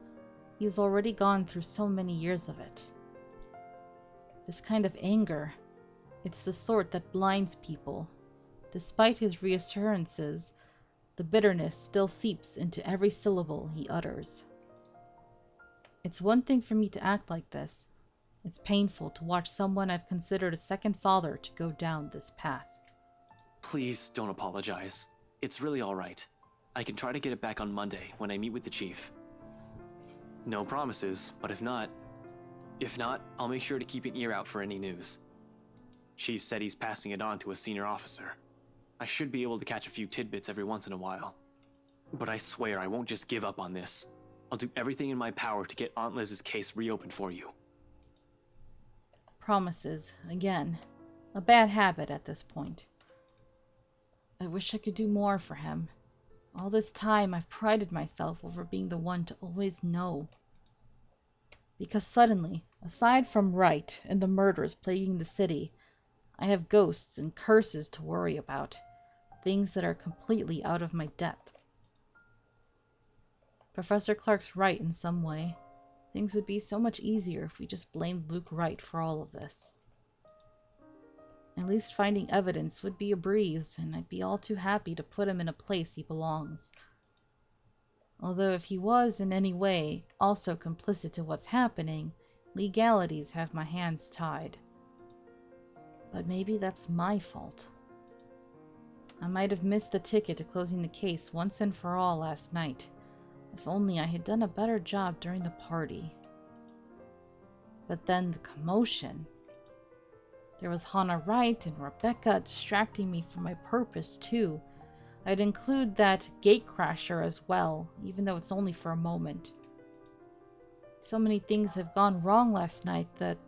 He's already gone through so many years of it. This kind of anger, it's the sort that blinds people. Despite his reassurances, the bitterness still seeps into every syllable he utters. It's one thing for me to act like this. It's painful to watch someone I've considered a second father to go down this path. Please don't apologize. It's really all right. I can try to get it back on Monday when I meet with the chief. No promises, but if not, I'll make sure to keep an ear out for any news. Chief said he's passing it on to a senior officer. I should be able to catch a few tidbits every once in a while. But I swear I won't just give up on this. I'll do everything in my power to get Aunt Liz's case reopened for you. Promises, again. A bad habit at this point. I wish I could do more for him. All this time I've prided myself over being the one to always know. Because suddenly, aside from Wright and the murders plaguing the city, I have ghosts and curses to worry about. Things that are completely out of my depth. Professor Clark's right in some way. Things would be so much easier if we just blamed Luke Wright for all of this. At least finding evidence would be a breeze, and I'd be all too happy to put him in a place he belongs. Although if he was in any way also complicit to what's happening, legalities have my hands tied. But maybe that's my fault. I might have missed the ticket to closing the case once and for all last night. If only I had done a better job during the party. But then the commotion. There was Hannah Wright and Rebecca distracting me from my purpose too. I'd include that gatecrasher as well, even though it's only for a moment. So many things have gone wrong last night that...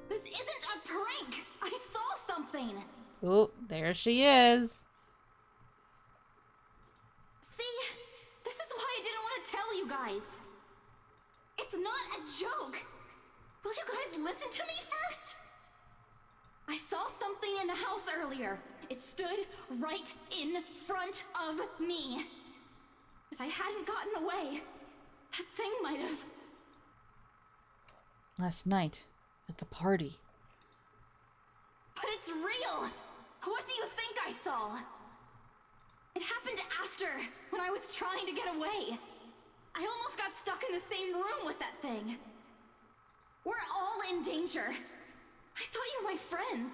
This isn't a prank! I saw something! Oh, there she is. See? This is why I didn't want to tell you guys. It's not a joke. Will you guys listen to me first? I saw something in the house earlier. It stood right in front of me. If I hadn't gotten away, that thing might have... Last night, at the party. But it's real! What do you think I saw? It happened after, when I was trying to get away. I almost got stuck in the same room with that thing. We're all in danger. I thought you were my friends.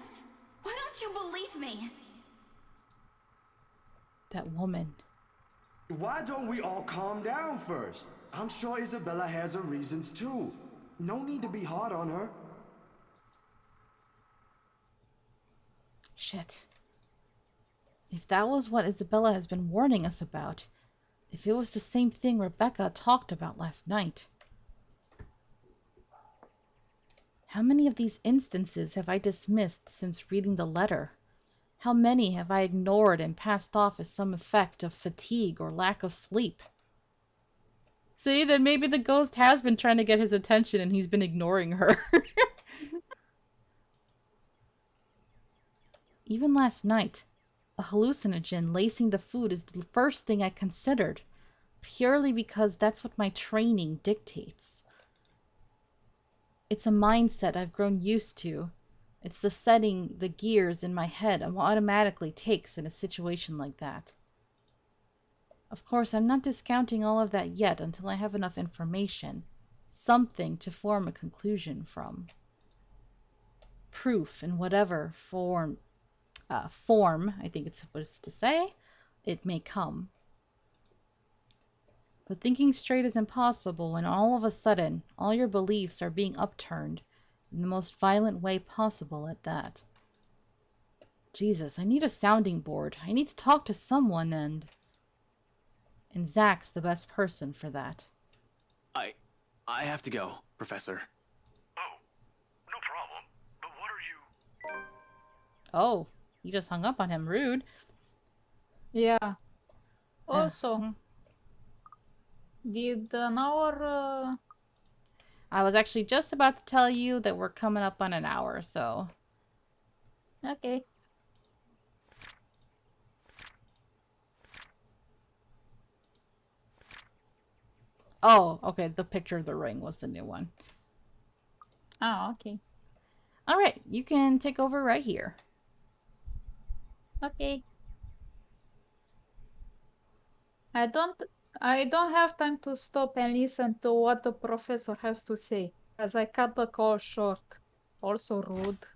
Why don't you believe me? That woman. Why don't we all calm down first? I'm sure Isabella has her reasons too. No need to be hard on her. Shit. If that was what Isabella has been warning us about, if it was the same thing Rebecca talked about last night. How many of these instances have I dismissed since reading the letter? How many have I ignored and passed off as some effect of fatigue or lack of sleep? See, then maybe the ghost has been trying to get his attention and he's been ignoring her. Even last night, a hallucinogen lacing the food is the first thing I considered. purely because that's what my training dictates. It's a mindset I've grown used to. It's the setting the gears in my head automatically takes in a situation like that. Of course, I'm not discounting all of that yet until I have enough information. Something to form a conclusion from. Proof in whatever form, I think it's supposed to say, it may come. But thinking straight is impossible when all of a sudden, all your beliefs are being upturned in the most violent way possible at that. Jesus, I need a sounding board. I need to talk to someone and Zach's the best person for that. I have to go, Professor. Oh, no problem. But what are you... Oh, you just hung up on him. Rude. Yeah. Also, did an hour... I was actually just about to tell you that we're coming up on an hour, so... Okay. Oh, okay, the picture of the ring was the new one. Ah, okay. Alright, you can take over right here. Okay. I don't have time to stop and listen to what the professor has to say, as I cut the call short. Also rude.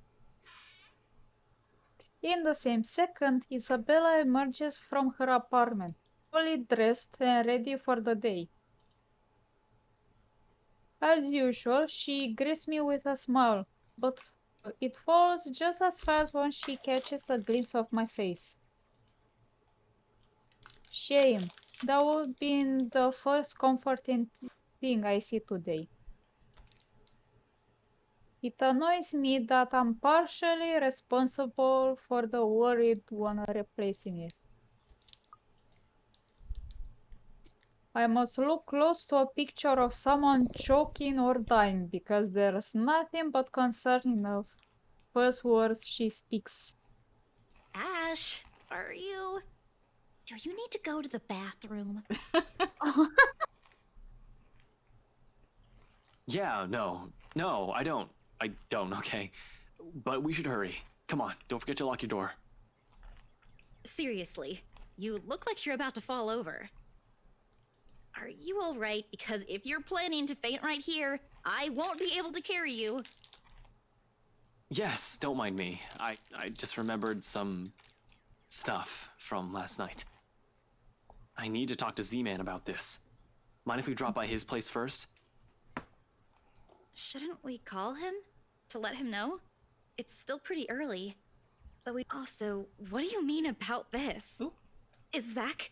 In the same second, Isabella emerges from her apartment, fully dressed and ready for the day. As usual, she greets me with a smile, but it falls just as fast when she catches a glimpse of my face. Shame. That would be the first comforting thing I see today. It annoys me that I'm partially responsible for the worried one replacing it. I must look close to a picture of someone choking or dying because there's nothing but concern in the first words she speaks. Ash, are you... Do you need to go to the bathroom? Yeah, no, I don't. Okay. But we should hurry. Come on, don't forget to lock your door. Seriously, you look like you're about to fall over. Are you alright? Because if you're planning to faint right here, I won't be able to carry you. Yes, don't mind me. I just remembered some stuff from last night. I need to talk to Z-Man about this. Mind if we drop by his place first? Shouldn't we call him? To let him know? It's still pretty early. Though we also, what do you mean about this? Ooh. Is Zach...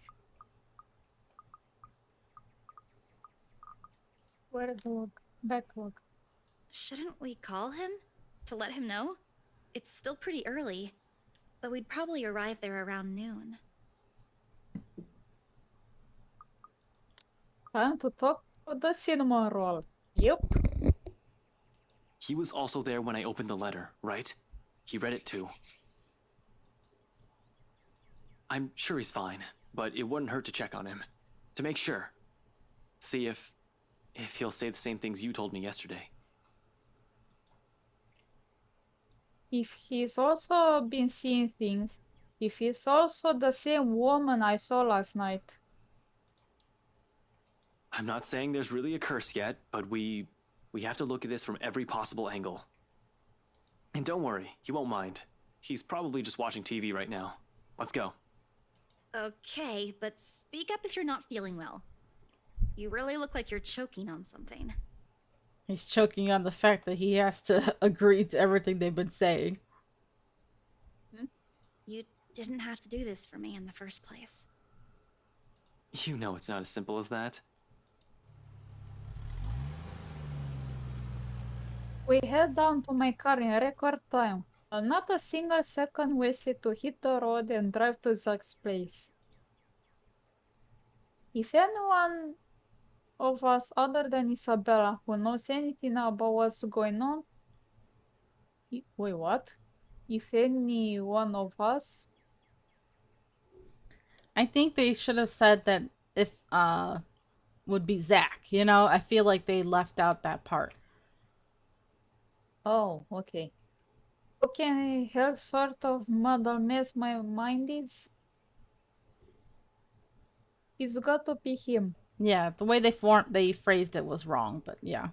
Where is the log? Backlog. Shouldn't we call him? To let him know? It's still pretty early. Though we'd probably arrive there around noon. Time to talk to the cinnamon roll. Yep. He was also there when I opened the letter, right? He read it too. I'm sure he's fine, but it wouldn't hurt to check on him. To make sure. See if he'll say the same things you told me yesterday. If he's also been seeing things, if he's also the same woman I saw last night. I'm not saying there's really a curse yet, but we have to look at this from every possible angle. And don't worry, he won't mind. He's probably just watching TV right now. Let's go. Okay, but speak up if you're not feeling well. You really look like you're choking on something. He's choking on the fact that he has to agree to everything they've been saying. You didn't have to do this for me in the first place. You know it's not as simple as that. We head down to my car in record time. Not a single second wasted to hit the road and drive to Zach's place. If anyone of us other than Isabella who knows anything about what's going on... Wait, what? If any one of us... I think they should have said that if would be Zach. You know, I feel like they left out that part. Oh, okay. Who can help sort of muddle mess my mind is? It's got to be him. Yeah, the way they phrased it was wrong, but yeah.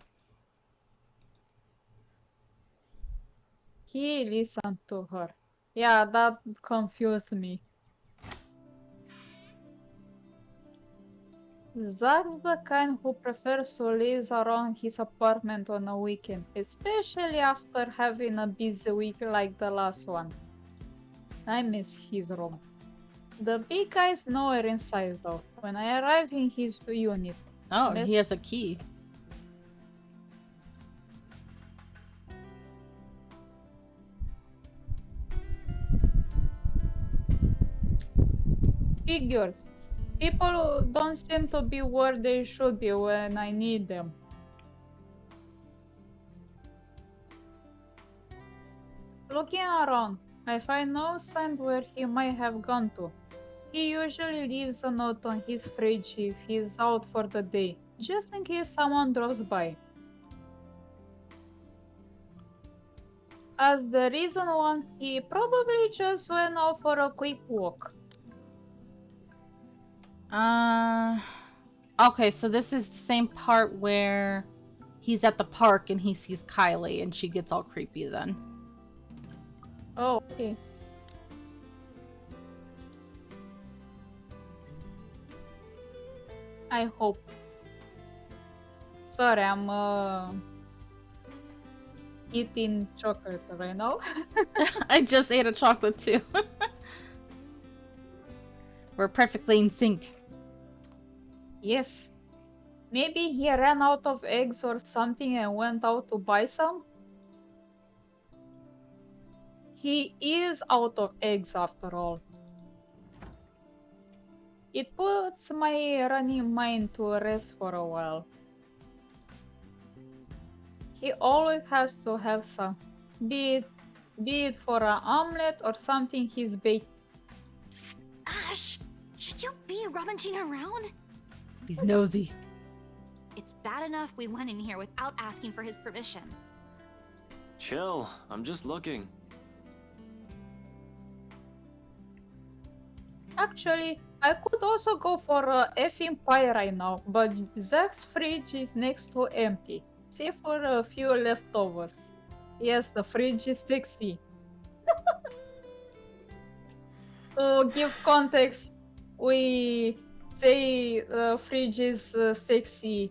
He listened to her. Yeah, that confused me. Zach's the kind who prefers to laze around his apartment on a weekend, especially after having a busy week like the last one. I miss his room. The big guy's nowhere inside though. When I arrive in his unit. Oh, Miss- he has a key. Figures. People don't seem to be where they should be when I need them. Looking around, I find no signs where he might have gone to. He usually leaves a note on his fridge if he's out for the day, just in case someone drops by. As the reason one, he probably just went out for a quick walk. Okay, so this is the same part where he's at the park and he sees Kylie and she gets all creepy then. Oh, okay. I hope. Sorry, I'm eating chocolate right now. I just ate a chocolate too. We're perfectly in sync. Yes. Maybe he ran out of eggs or something and went out to buy some? He is out of eggs after all. It puts my running mind to rest for a while. He always has to have some, be it for an omelette or something he's baking. Ash, should you be rummaging around? He's nosy. It's bad enough we went in here without asking for his permission. Chill, I'm just looking. Actually, I could also go for a effing pie right now, but Zach's fridge is next to empty, save for a few leftovers. Yes, the fridge is sexy. To give context, we say the fridge is sexy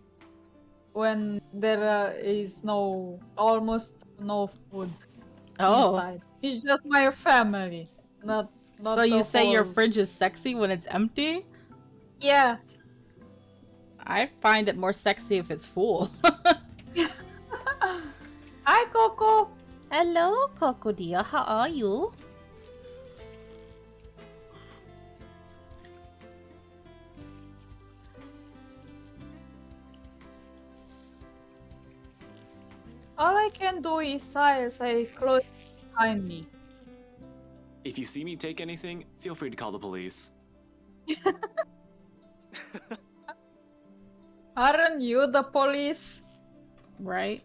when there is almost no food inside. It's just my family, not So you the say your whole- fridge is sexy when it's empty? Yeah. I find it more sexy if it's full. Hi, Coco. Hello, Coco dear. How are you? All I can do is sigh as I close behind me. If you see me take anything, feel free to call the police. Aren't you the police? Right?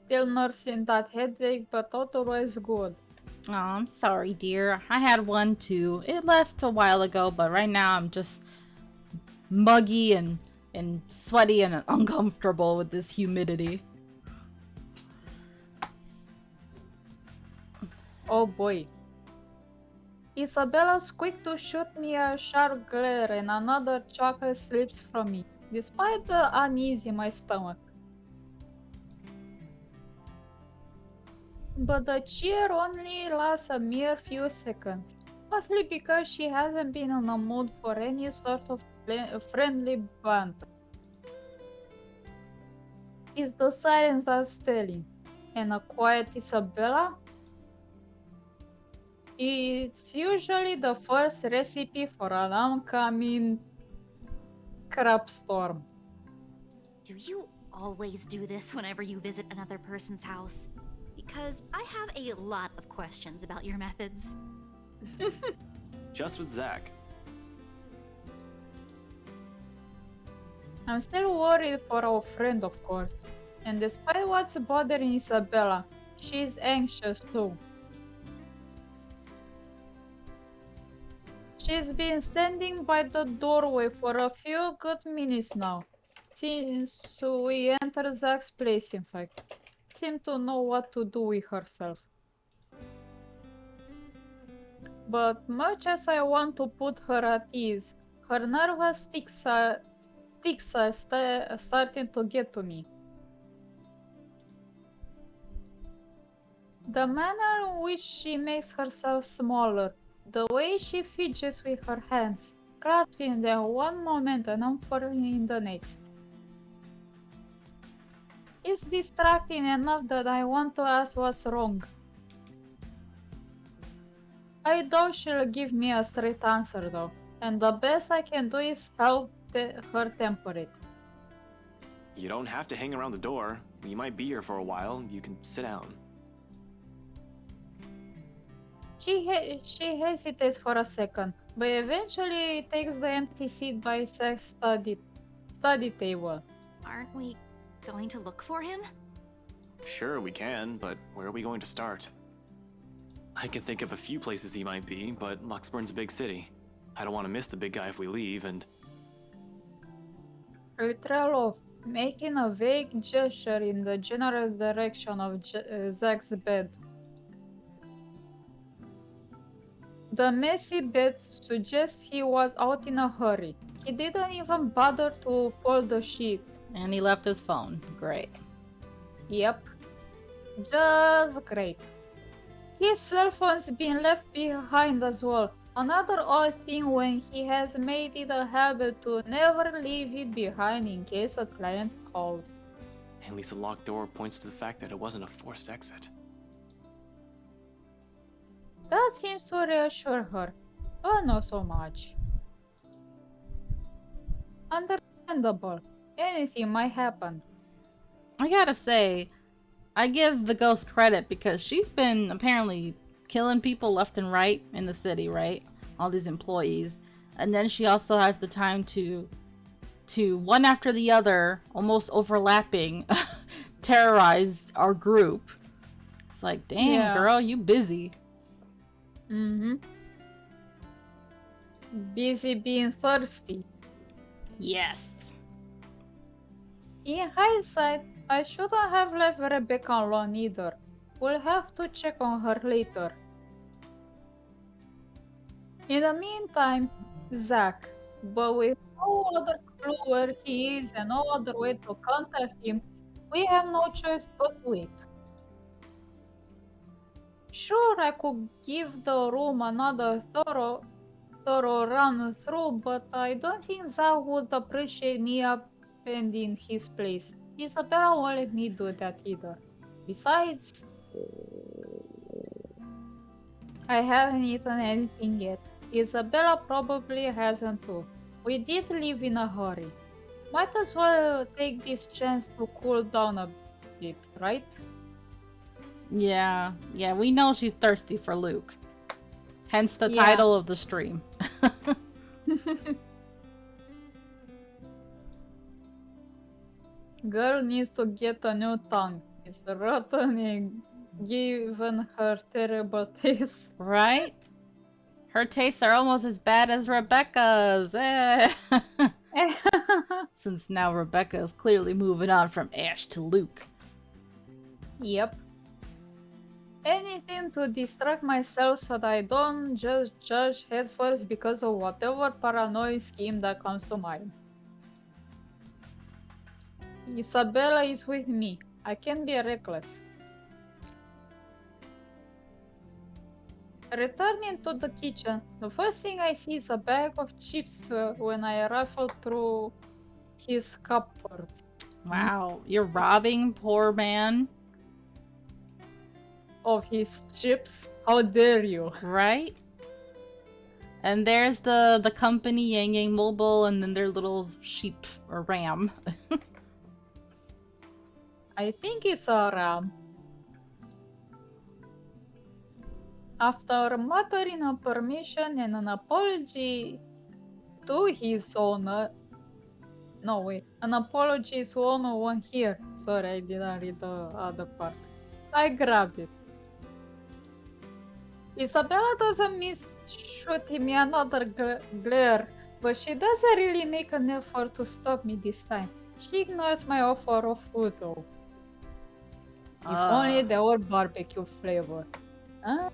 Still nursing that headache, but otherwise good. Oh, I'm sorry, dear. I had one too. It left a while ago, but right now I'm just muggy and sweaty and uncomfortable with this humidity. Oh boy. Isabella's quick to shoot me a sharp glare and another chocolate slips from me, despite the unease in my stomach. But the cheer only lasts a mere few seconds, mostly because she hasn't been in a mood for any sort of friendly banter. It's the silence that's telling, and a quiet Isabella? It's usually the first recipe for an oncoming crap storm. Do you always do this whenever you visit another person's house? Because I have a lot of questions about your methods. Just with Zach. I'm still worried for our friend, of course. And despite what's bothering Isabella, she's anxious too. She's been standing by the doorway for a few good minutes now. Since we entered Zach's place, in fact. Seemed to know what to do with herself. But much as I want to put her at ease, her nervous tics are starting to get to me. The manner in which she makes herself smaller, the way she fidgets with her hands, grasping them one moment and unfurling in the next. It's distracting enough that I want to ask what's wrong. I doubt she'll give me a straight answer though, and the best I can do is help her temper it. You don't have to hang around the door. You might be here for a while. You can sit down. She hesitates for a second, but eventually takes the empty seat by Zach's study table. Aren't we going to look for him? Sure, we can, but where are we going to start? I can think of a few places he might be, but Luxburn's a big city. I don't want to miss the big guy if we leave, and... I trail off, making a vague gesture in the general direction of Zach's bed. The messy bed suggests he was out in a hurry. He didn't even bother to fold the sheets. And he left his phone. Great. Yep. Just great. His cell phone's been left behind as well. Another odd thing when he has made it a habit to never leave it behind in case a client calls. At least the locked door points to the fact that it wasn't a forced exit. That seems to reassure her, but not so much. Understandable. Anything might happen. I gotta say, I give the ghost credit because she's been apparently killing people left and right in the city, right? All these employees. And then she also has the time to one after the other, almost overlapping, terrorize our group. It's like, damn, Yeah. girl, you busy. Mm-hmm. Busy being thirsty. Yes. In hindsight, I shouldn't have left Rebecca alone either. We'll have to check on her later. In the meantime, Zach, but with no other clue where he is and no other way to contact him, we have no choice but to wait. Sure, I could give the room another thorough run through, but I don't think Zach would appreciate me upending his place. Isabella won't let me do that either. Besides, I haven't eaten anything yet. Isabella probably hasn't too. We did leave in a hurry. Might as well take this chance to cool down a bit, right? Yeah, we know she's thirsty for Luke. Hence the Yeah. title of the stream. Girl needs to get a new tongue. It's rotten and given her terrible taste. Right? Her tastes are almost as bad as Rebecca's. Since now Rebecca is clearly moving on from Ash to Luke. Yep. Anything to distract myself so that I don't just judge headfirst because of whatever paranoid scheme that comes to mind. Isabella is with me. I can be reckless. Returning to the kitchen, the first thing I see is a bag of chips when I rifle through his cupboards. Wow, you're robbing poor man, Of his chips? How dare you? right? And there's the company Yang Yang Mobile and then their little sheep or ram. I think it's a ram. After muttering a permission and an apology to his owner. No, wait. An apology to owner one here. Sorry, I didn't read the other part. I grabbed it. Isabella doesn't miss shooting me another glare, but she doesn't really make an effort to stop me this time. She ignores my offer of food, though. If only there were barbecue flavor. Huh?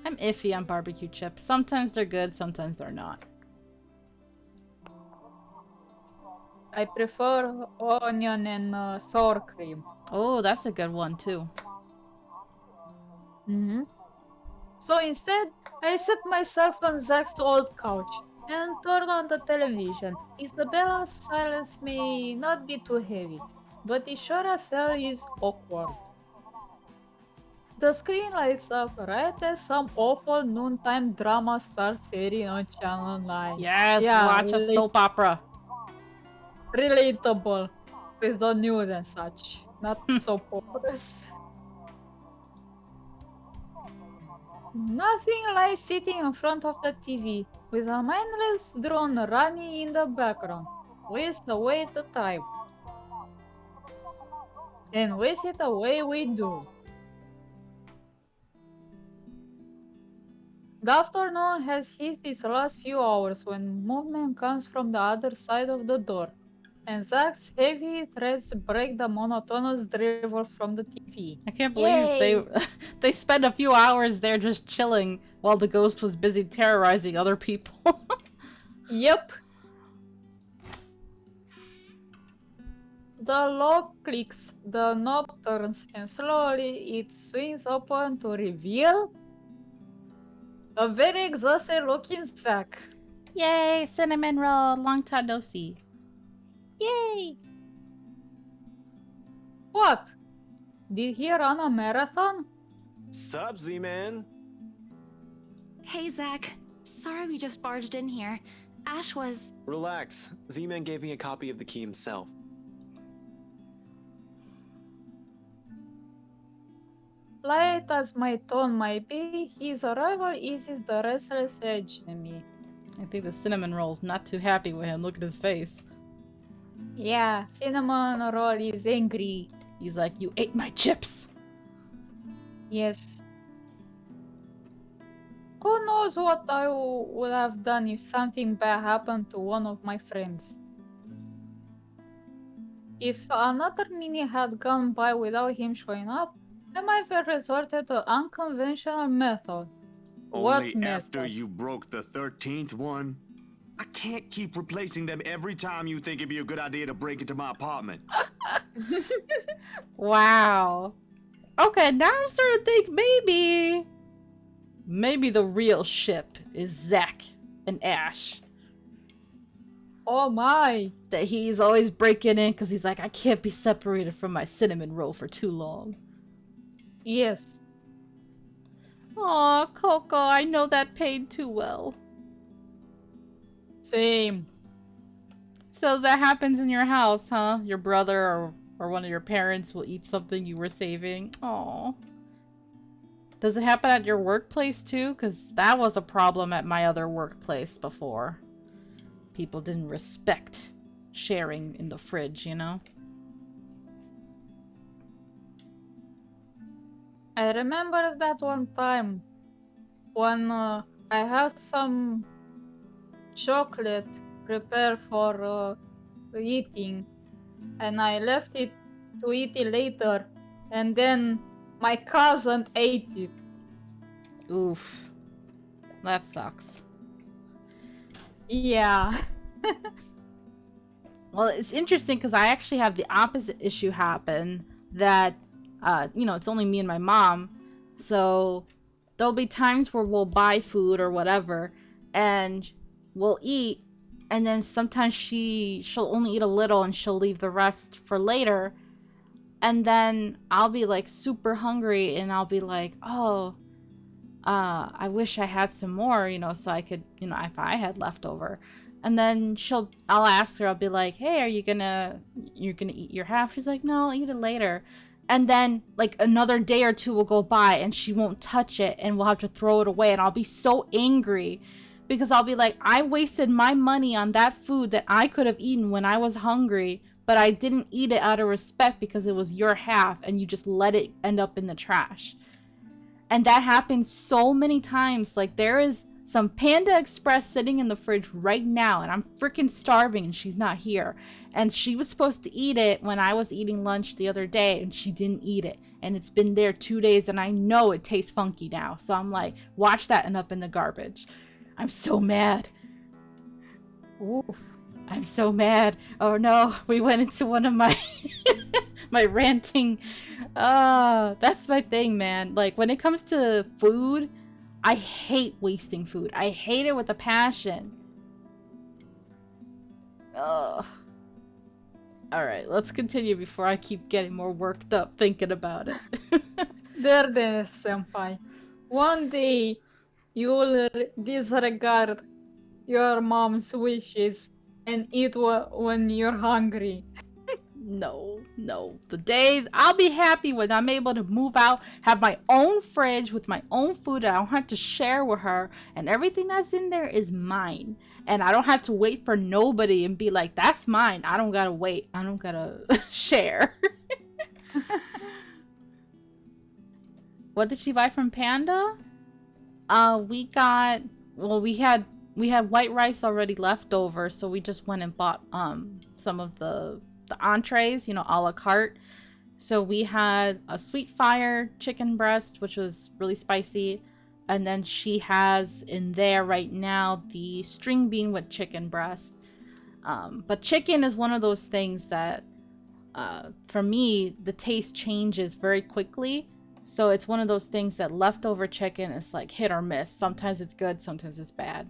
I'm iffy on barbecue chips. Sometimes they're good, sometimes they're not. I prefer onion and sour cream. Oh, that's a good one too. Mm-hmm. So instead, I set myself on Zach's old couch and turned on the television. Isabella's silence may not be too heavy, but it sure as hell is awkward. The screen lights up right as some awful noontime drama starts airing on Channel 9. Yes, Yeah, watch a soap opera. Relatable with the news and such, not soap operas. Nothing like sitting in front of the TV with a mindless drone running in the background. Waste away the time. And waste it away we do. The afternoon has hit its last few hours when movement comes from the other side of the door, and Zach's heavy threads break the monotonous drivel from the TV. I can't believe they spent a few hours there just chilling while the ghost was busy terrorizing other people. Yep. The lock clicks, the knob turns, and slowly it swings open to reveal a very exhausted looking Zach. Yay, cinnamon roll, long time no see. Yay! What? Did he run a marathon? Sup, Z-Man? Hey, Zach. Sorry we just barged in here. Ash was... Relax. Z-Man gave me a copy of the key himself. Light as my tone might be, his arrival eases the restless edge in me. I think the cinnamon roll's not too happy with him. Look at his face. Yeah, Cinnamon Roll is angry. He's like, you ate my chips! Yes. Who knows what I would have done if something bad happened to one of my friends. If another minute had gone by without him showing up, I might have resorted to unconventional method. Only What after method? you broke the 13th one? I can't keep replacing them every time you think it'd be a good idea to break into my apartment. Wow. Okay, now I'm starting to think maybe the real ship is Zach and Ash. Oh my! That he's always breaking in because he's like, I can't be separated from my cinnamon roll for too long. Yes. Aw, Coco, I know that pain too well. Same. So that happens in your house, huh? Your brother or one of your parents will eat something you were saving. Aw. Does it happen at your workplace too? Because that was a problem at my other workplace before. People didn't respect sharing in the fridge, you know? I remember that one time when I had some chocolate prepared for eating, and I left it to eat it later, and then my cousin ate it. Oof. That sucks. Yeah. Well, it's interesting because I actually have the opposite issue happen that, you know, it's only me and my mom. So there'll be times where we'll buy food or whatever and we'll eat. And then sometimes she'll only eat a little and she'll leave the rest for later. And then I'll be like super hungry and I'll be like, oh, I wish I had some more, you know, so I could, you know, if I had leftover. And then I'll ask her, I'll be like, hey, you're gonna eat your half? She's like, no, I'll eat it later. And then like another day or two will go by and she won't touch it and we'll have to throw it away. And I'll be so angry because I'll be like, I wasted my money on that food that I could have eaten when I was hungry, but I didn't eat it out of respect because it was your half and you just let it end up in the trash. And that happens so many times. Like, there is some Panda Express sitting in the fridge right now and I'm freaking starving and she's not here. And she was supposed to eat it when I was eating lunch the other day and she didn't eat it. And it's been there 2 days and I know it tastes funky now. So I'm like, watch that end up in the garbage. I'm so mad. Oof. I'm so mad. Oh no, we went into one of my my ranting. That's my thing, man. Like, when it comes to food, I hate wasting food. I hate it with a passion. Ugh. Alright, let's continue before I keep getting more worked up thinking about it. There, senpai. One day, you will disregard your mom's wishes and eat when you're hungry. No. The day I'll be happy when I'm able to move out, have my own fridge with my own food that I don't have to share with her, and everything that's in there is mine. And I don't have to wait for nobody and be like, that's mine. I don't gotta wait. I don't gotta share. What did she buy from Panda? We had white rice already left over, so we just went and bought some of the entrees, a la carte. So we had a sweet fire chicken breast, which was really spicy, and then she has in there right now the string bean with chicken breast. But chicken is one of those things that for me, the taste changes very quickly. So it's one of those things that leftover chicken is like hit or miss. Sometimes it's good, sometimes it's bad.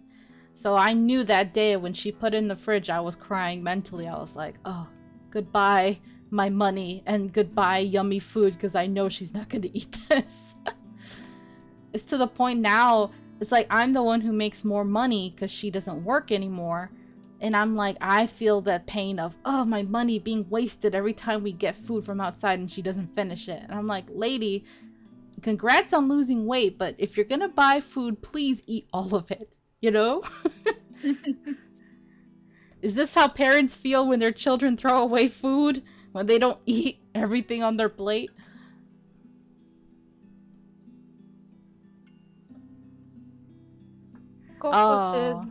So I knew that day when she put it in the fridge, I was crying mentally. I was like, oh, goodbye my money and goodbye yummy food, because I know she's not going to eat this. It's to the point now, it's like I'm the one who makes more money because she doesn't work anymore. And I'm like, I feel that pain of, oh, my money being wasted every time we get food from outside and she doesn't finish it. And I'm like, lady, congrats on losing weight, but if you're going to buy food, please eat all of it, you know? Is this how parents feel when their children throw away food? When they don't eat everything on their plate? Coco says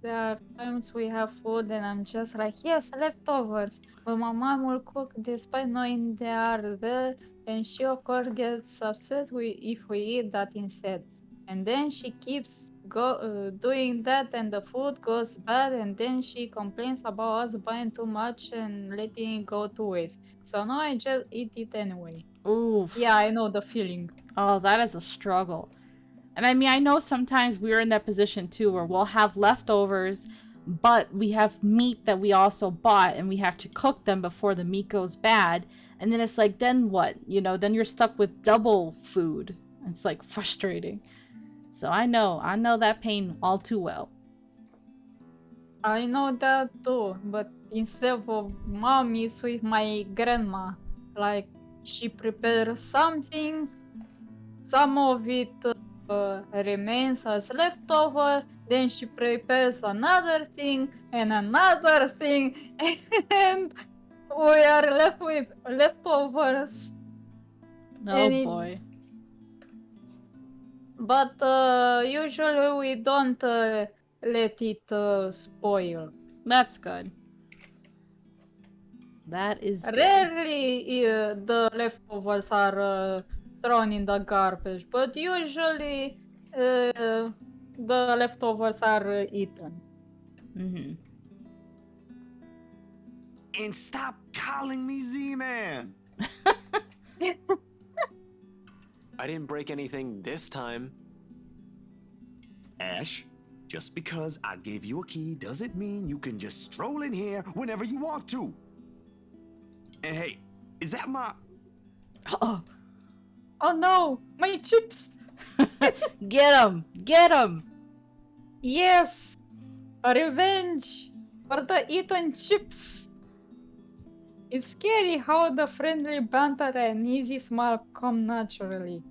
there are times we have food and I'm just like, yes, leftovers. But my mom will cook despite knowing they are there, and she of course gets upset if we eat that instead. And then she keeps doing that and the food goes bad, and then she complains about us buying too much and letting it go to waste. So now I just eat it anyway. Oof. Yeah, I know the feeling. Oh, that is a struggle. And I mean, I know sometimes we're in that position too, where we'll have leftovers, but we have meat that we also bought and we have to cook them before the meat goes bad. And then it's like, then what? Then you're stuck with double food. It's like frustrating. So I know that pain all too well. I know that too, but instead of mom, it's with my grandma. Like, she prepares something, some of it remains as leftover, then she prepares another thing and another thing, and we are left with leftovers. Oh boy. But usually we don't let it spoil. That's good. That is good. Rarely the leftovers are thrown in the garbage, but usually the leftovers are eaten. Mm-hmm. And stop calling me Z-Man! I didn't break anything this time. Ash, just because I gave you a key doesn't mean you can just stroll in here whenever you want to. And hey, is that my... Uh-oh. Oh no, my chips! Get him! Get him! Yes! A revenge for the eaten chips! It's scary how the friendly banter and easy smile come naturally.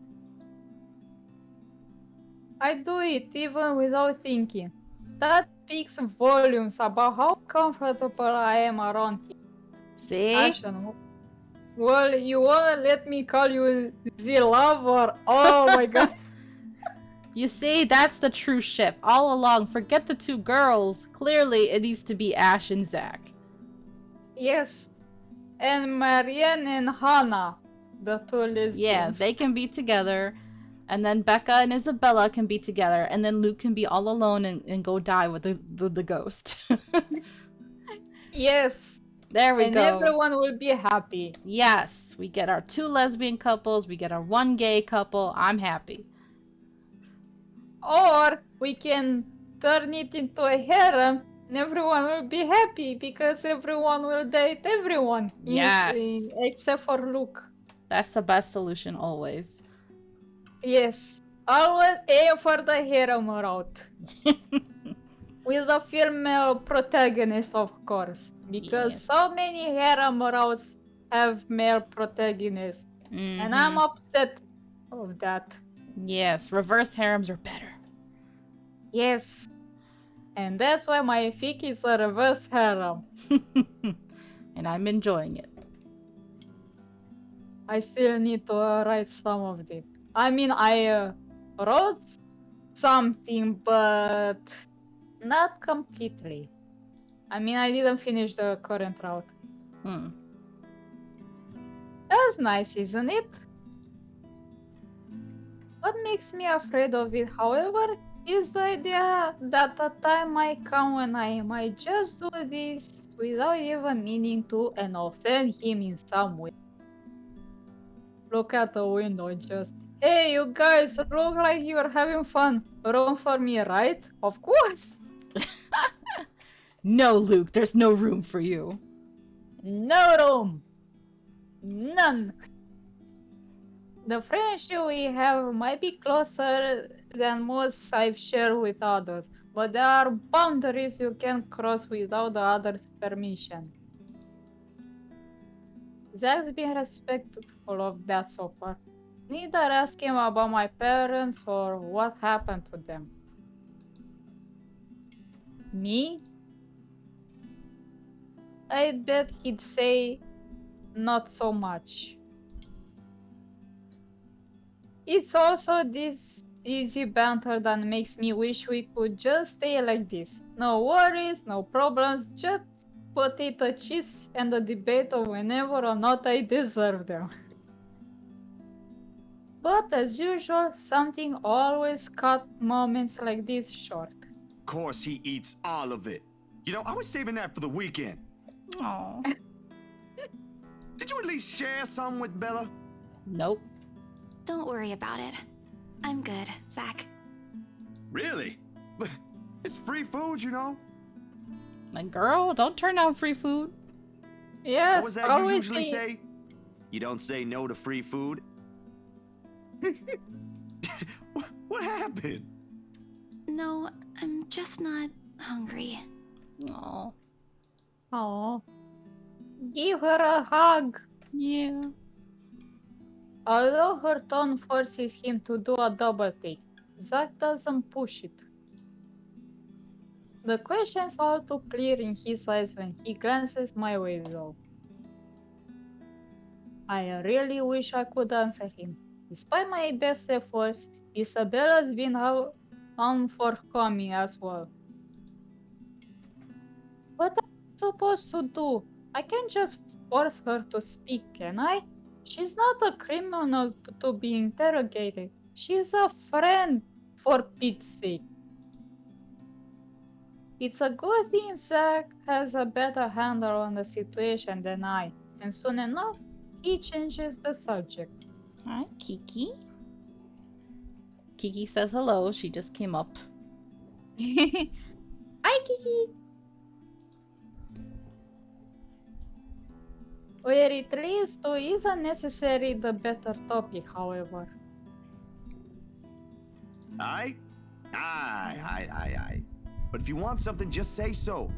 I do it even without thinking. That speaks volumes about how comfortable I am around him. See? Ashen, well, you wanna let me call you the lover? Oh my god. You see, that's the true ship. All along, forget the two girls. Clearly, it needs to be Ash and Zach. Yes. And Marianne and Hannah, the two lesbians. Yeah, they can be together. And then Becca and Isabella can be together. And then Luke can be all alone and go die with the ghost. Yes. There we and go. everyone will be happy. Yes, we get our 2 lesbian couples. We get our 1 gay couple. I'm happy. Or we can turn it into a harem and everyone will be happy because everyone will date everyone. Yes. Except for Luke. That's the best solution always. Yes. Always aim for the harem route. With the female protagonist, of course. Because Yes. so many harem routes have male protagonists. And I'm Mhm. upset of that. Yes, reverse harems are better. Yes. And that's why my fic is a reverse harem. And I'm enjoying it. I still need to write some of it. I mean, I wrote something, but not completely. I mean, I didn't finish the current route. That's nice, isn't it? What makes me afraid of it, however, is the idea that a time might come when I might just do this without even meaning to and offend him in some way. Look at the window and just, hey, you guys look like you're having fun. Room for me, right? Of course. No, Luke, there's no room for you. No room. None. The friendship we have might be closer than most I've shared with others, but there are boundaries you can't cross without the other's permission. Zach's been respectful of that so far. Neither ask him about my parents or what happened to them. Me? I bet he'd say not so much. It's also this easy banter that makes me wish we could just stay like this. No worries, no problems, just potato chips and a debate of whenever or not I deserve them. But as usual, something always cut moments like this short. Of course he eats all of it. You know, I was saving that for the weekend. Aww. Did you at least share some with Bella? Nope. Don't worry about it. I'm good, Zach. Really? It's free food, you know? Like, girl, don't turn down free food. Yes, What was that you always usually say? You don't say no to free food? What happened? No, I'm just not hungry. Aww. Oh, give her a hug. Yeah. Although her tone forces him to do a double take, Zach doesn't push it. The question's all too clear in his eyes when he glances my way though. I really wish I could answer him. Despite my best efforts, Isabella's been unforthcoming as well. What am I supposed to do? I can't just force her to speak, can I? She's not a criminal to be interrogated. She's a friend, for Pete's sake. It's a good thing Zach has a better handle on the situation than I, and soon enough, he changes the subject. Hi, Kiki. Kiki says hello. She just came up. Hi, Kiki! Where it leads to isn't necessarily the better topic, however. Aye? Aye. But if you want something, just say so.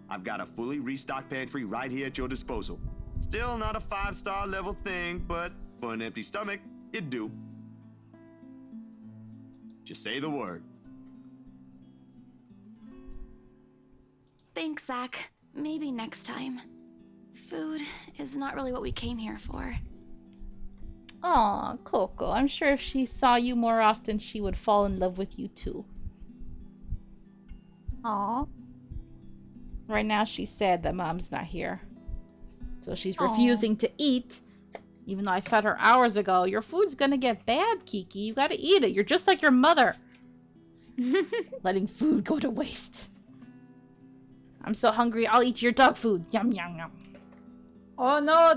I've got a fully restocked pantry right here at your disposal. Still not a 5-star level thing, but for an empty stomach, it'd do. Just say the word. Thanks, Zach. Maybe next time. Food is not really what we came here for. Aw, Coco, I'm sure if she saw you more often, she would fall in love with you too. Aw. Right now, she's sad that Mom's not here. So she's Aw. refusing to eat, even though I fed her hours ago. Your food's gonna get bad, Kiki. You gotta eat it. You're just like your mother. Letting food go to waste. I'm so hungry, I'll eat your dog food. Yum, yum, yum. Oh no,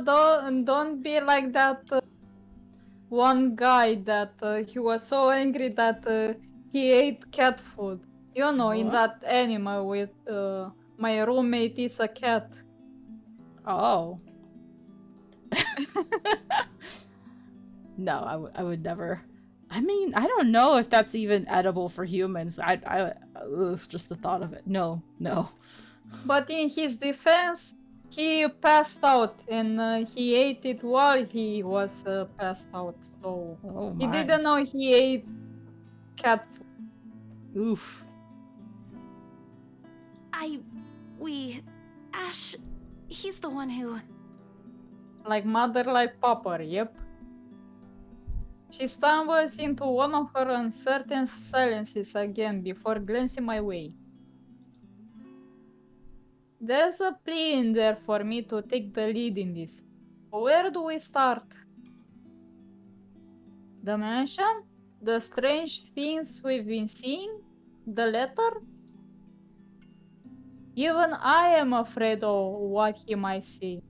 don't be like that one guy that he was so angry that he ate cat food. You know, in What? that anime with my roommate is a cat. Oh. No, I would never. I mean, I don't know if that's even edible for humans. Ugh, just the thought of it. No, no. But in his defense, he passed out and he ate it while he was passed out. So Oh he my. didn't know he ate cat food. Oof. Ash, he's the one who... Like mother, like papa, yep. She stumbles into one of her uncertain silences again before glancing my way. There's a plea in there for me to take the lead in this. Where do we start? The mansion? The strange things we've been seeing? The letter? Even I am afraid of what he might say.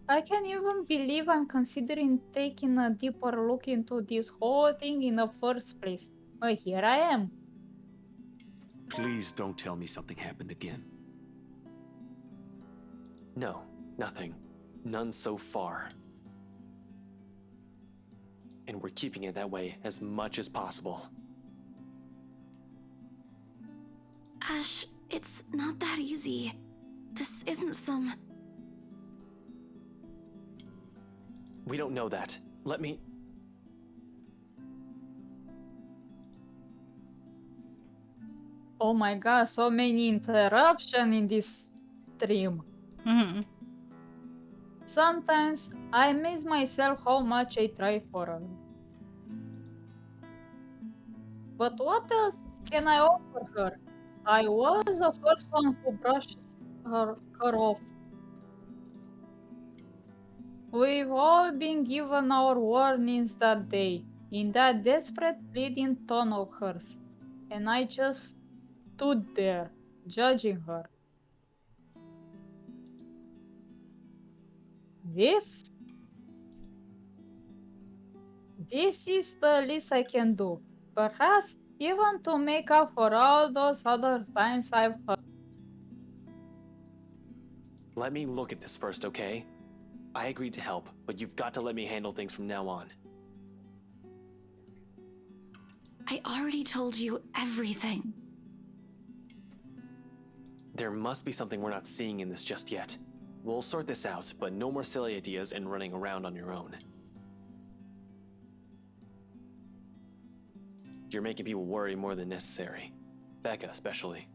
I can't even believe I'm considering taking a deeper look into this whole thing in the first place. But here I am. Please don't tell me something happened again. No, nothing. None so far. And we're keeping it that way as much as possible. Ash, it's not that easy. This isn't some... We don't know that. Let me... Oh my god, so many interruptions in this stream. Sometimes I miss myself how much I try for her. But what else can I offer her? I was the first one who brushed her off. We've all been given our warnings that day, in that desperate pleading tone of hers, and I just stood there, judging her. This is the least I can do. Perhaps even to make up for all those other times I've hurt. Let me look at this first, okay? I agreed to help, but you've got to let me handle things from now on. I already told you everything. There must be something we're not seeing in this just yet. We'll sort this out, but no more silly ideas and running around on your own. You're making people worry more than necessary. Becca, especially.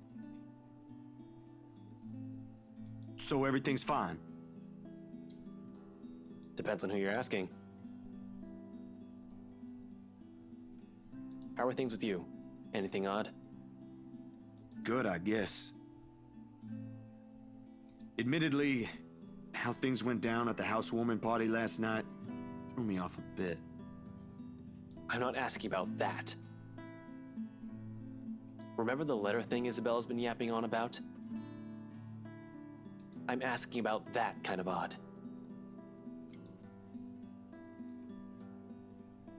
So everything's fine? Depends on who you're asking. How are things with you? Anything odd? Good, I guess. Admittedly, how things went down at the housewarming party last night threw me off a bit. I'm not asking about that. Remember the letter thing Isabella's been yapping on about? I'm asking about that kind of odd.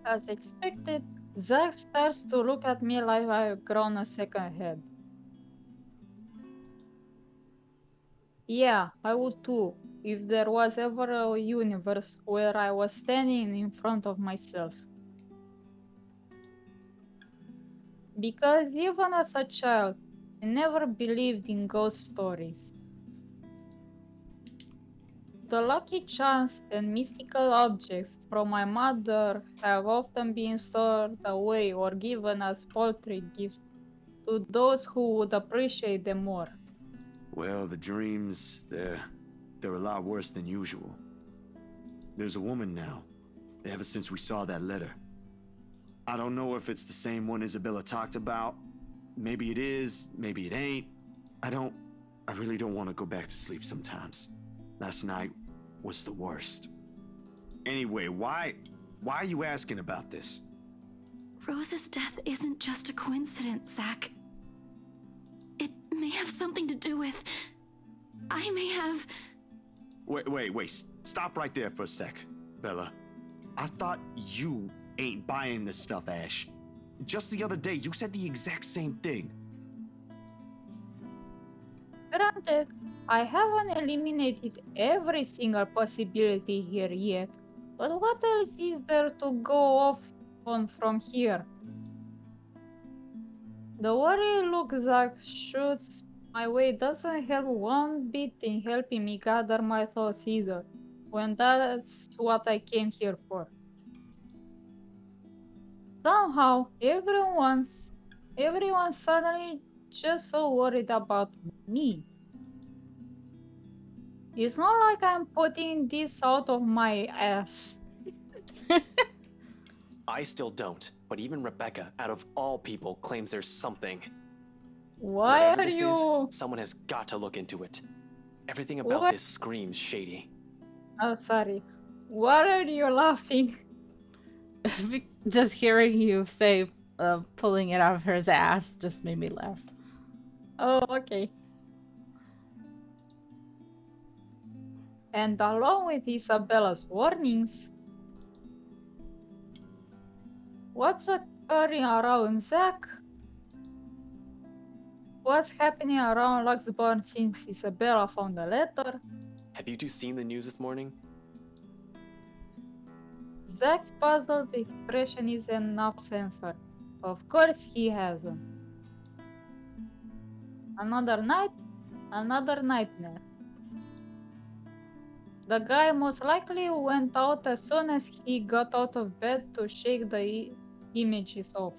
As expected, Zack starts to look at me like I've grown a second head. Yeah, I would too, if there was ever a universe where I was standing in front of myself. Because even as a child, I never believed in ghost stories. The lucky charms and mystical objects from my mother have often been stored away or given as paltry gifts to those who would appreciate them more. Well, the dreams, they're a lot worse than usual. There's a woman now, ever since we saw that letter. I don't know if it's the same one Isabella talked about. Maybe it is, maybe it ain't. I really don't want to go back to sleep sometimes. Last night was the worst. Anyway, why are you asking about this? Rose's death isn't just a coincidence, Zach. It may have something to do with... I may have... Wait, stop right there for a sec, Bella. I thought you ain't buying this stuff, Ash. Just the other day, you said the exact same thing. Granted, I haven't eliminated every single possibility here yet, but what else is there to go off on from here? The worry look Zach shoots my way doesn't help one bit in helping me gather my thoughts either, when that's what I came here for. Somehow, everyone's suddenly just so worried about me. It's not like I'm putting this out of my ass. I still don't, but even Rebecca, out of all people, claims there's something. Why Whatever are this you... is, someone has got to look into it. Everything about What? this screams shady. Oh, sorry. What are you laughing? Just hearing you say pulling it out of her ass just made me laugh. Oh, okay. And along with Isabella's warnings, what's occurring around Zach? What's happening around Luxburn since Isabella found the letter? Have you two seen the news this morning? Zach's puzzled expression is enough answer. Of course he hasn't. Another night, another nightmare. The guy most likely went out as soon as he got out of bed to shake the images off.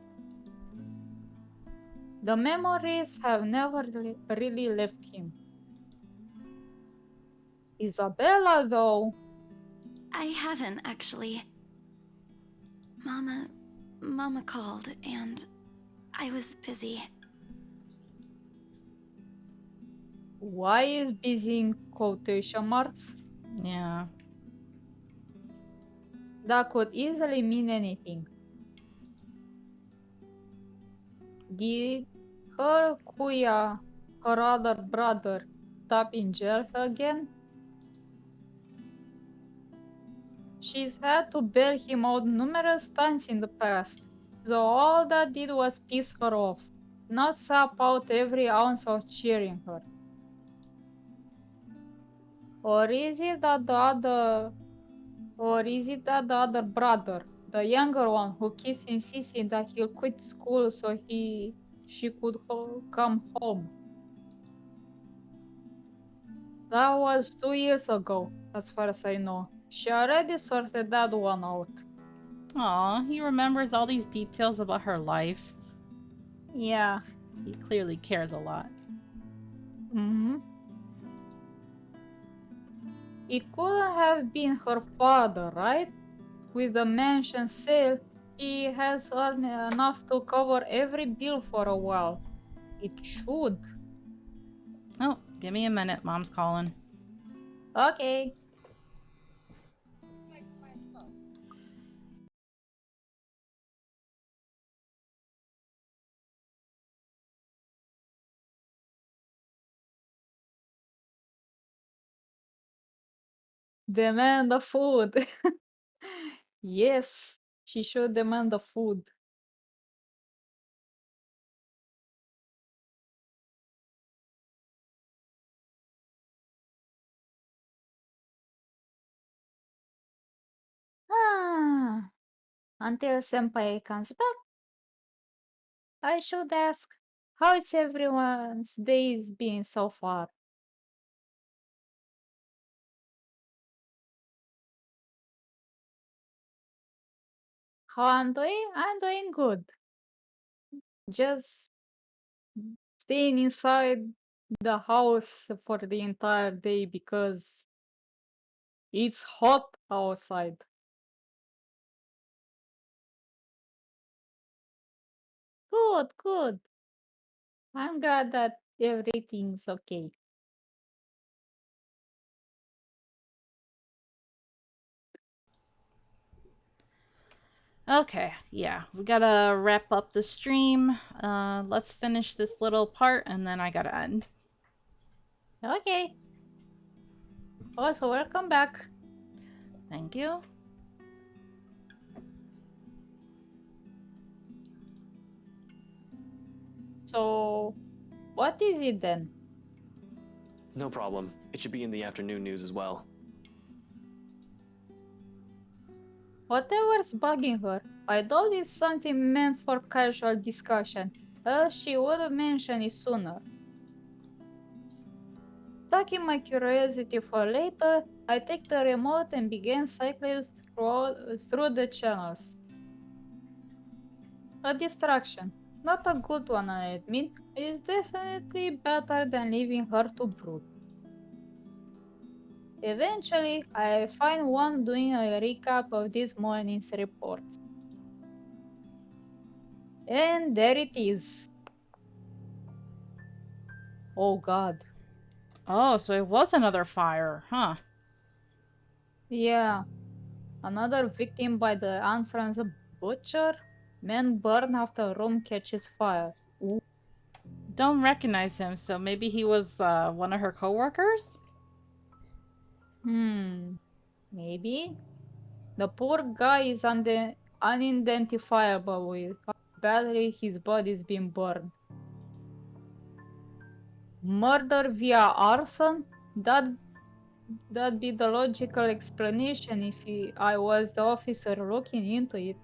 The memories have never really left him. Isabella, though. I haven't, actually. Mama called, and I was busy. Why is busy in quotation marks? Yeah. That could easily mean anything. Did her kuya, her other brother, stop in jail again? She's had to bail him out numerous times in the past, so all that did was piss her off, not sap out every ounce of cheering her. Or is it that the other brother, the younger one, who keeps insisting that he'll quit school so she could come home? That was 2 years ago, as far as I know. She already sorted that one out. Aw, he remembers all these details about her life. Yeah. He clearly cares a lot. Mm-hmm. It couldn't have been her father, right? With the mansion sale, she has earned enough to cover every bill for a while. It should. Oh, give me a minute. Mom's calling. Okay. Demand the food. Yes, she should demand the food. Until Senpai comes back, I should ask, How is everyone's days been so far? How I'm doing? I'm doing good. Just staying inside the house for the entire day because it's hot outside. Good, good. I'm glad that everything's okay. Okay, yeah, we gotta wrap up the stream. Let's finish this little part and then I gotta end. Okay. Also, welcome back. Thank you. So, what is it then? No problem. It should be in the afternoon news as well. Whatever's bugging her, I doubt it's something meant for casual discussion, else she would have mentioned it sooner. Tucking my curiosity for later, I take the remote and begin cycling through the channels. A distraction. Not a good one, I admit. It's definitely better than leaving her to brood. Eventually, I find one doing a recap of this morning's reports. And there it is. Oh god. Oh, so it was another fire, huh? Yeah. Another victim by the Ansran's butcher? Man burned after room catches fire. Ooh. Don't recognize him, so maybe he was one of her coworkers? Maybe? The poor guy is unidentifiable with how badly his body's been burned. Murder via arson? That'd be the logical explanation if I was the officer looking into it.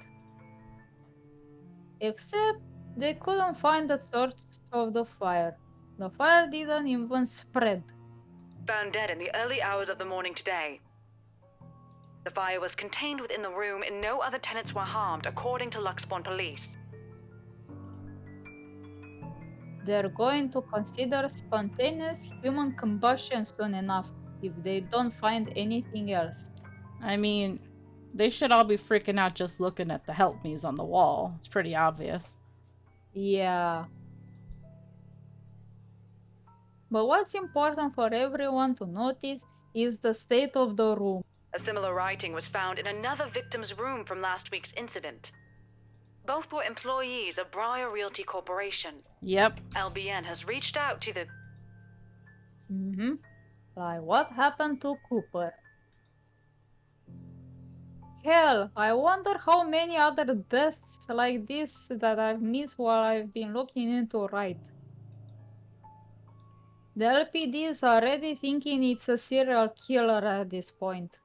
Except they couldn't find the source of the fire. The fire didn't even spread. Found dead in the early hours of the morning today. The fire was contained within the room and no other tenants were harmed, according to Luxborn police. They're going to consider spontaneous human combustion soon enough if they don't find anything else. I mean, they should all be freaking out just looking at the help me's on the wall. It's pretty obvious. Yeah. But what's important for everyone to notice is the state of the room. A similar writing was found in another victim's room from last week's incident. Both were employees of Briar Realty Corporation. Yep. LBN has reached out to the... Like what happened to Cooper? Hell, I wonder how many other deaths like this that I've missed while I've been looking into right. The LPD is already thinking it's a serial killer at this point.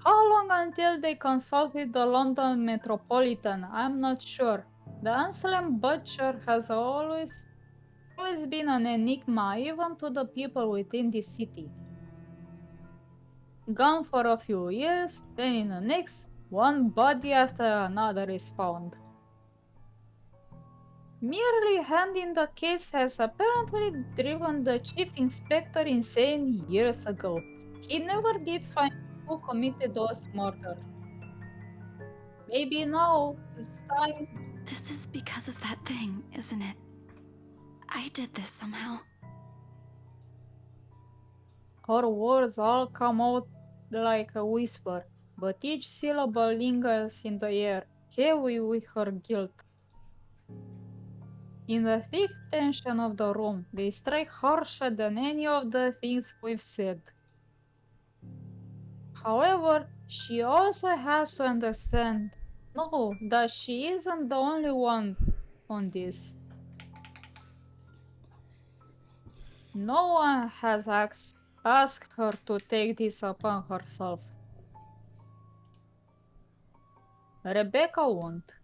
How long until they consult with the London Metropolitan? I'm not sure. The Anselm Butcher has always been an enigma, even to the people within the city. Gone for a few years, then in the next, one body after another is found. Merely handing the case has apparently driven the chief inspector insane years ago. He never did find who committed those murders. Maybe now it's time. This is because of that thing, isn't it? I did this somehow. Her words all come out like a whisper, but each syllable lingers in the air, heavy with her guilt. In the thick tension of the room, they strike harsher than any of the things we've said. However, she also has to understand, no, that she isn't the only one on this. No one has asked her to take this upon herself. Rebecca won't.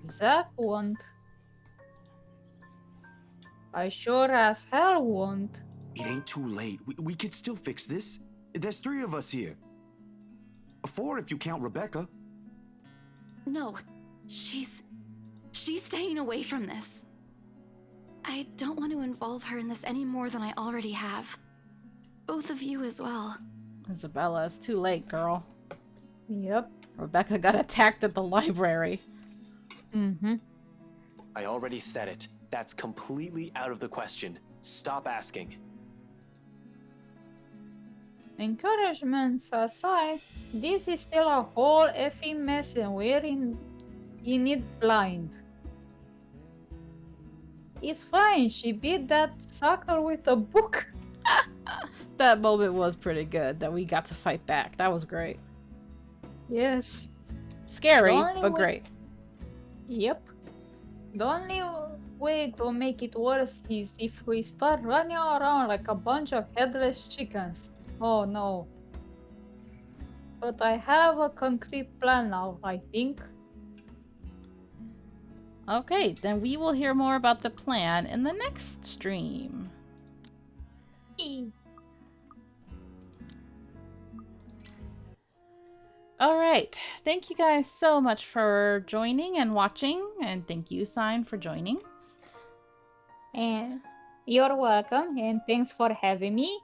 Zack won't. I sure as hell won't. It ain't too late. We could still fix this. There's 3 of us here. 4 if you count Rebecca. No, she's staying away from this. I don't want to involve her in this any more than I already have. Both of you as well. Isabella, it's too late, girl. Yep. Rebecca got attacked at the library. Mm-hmm. I already said it. That's completely out of the question. Stop asking. Encouragements aside, this is still a whole effing mess and we're in it blind. It's fine, she beat that sucker with a book. That moment was pretty good, that we got to fight back. That was great. Yes. Scary, The only but way- great. Yep. The only way to make it worse is if we start running around like a bunch of headless chickens. Oh no. But I have a concrete plan now, I think. Okay, then we will hear more about the plan in the next stream. Alright, thank you guys so much for joining and watching, and thank you, Sign, for joining. And you're welcome, and thanks for having me.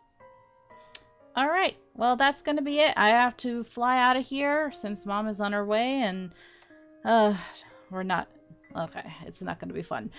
Alright, well that's gonna be it. I have to fly out of here since Mom is on her way, and we're not... Okay, it's not gonna be fun.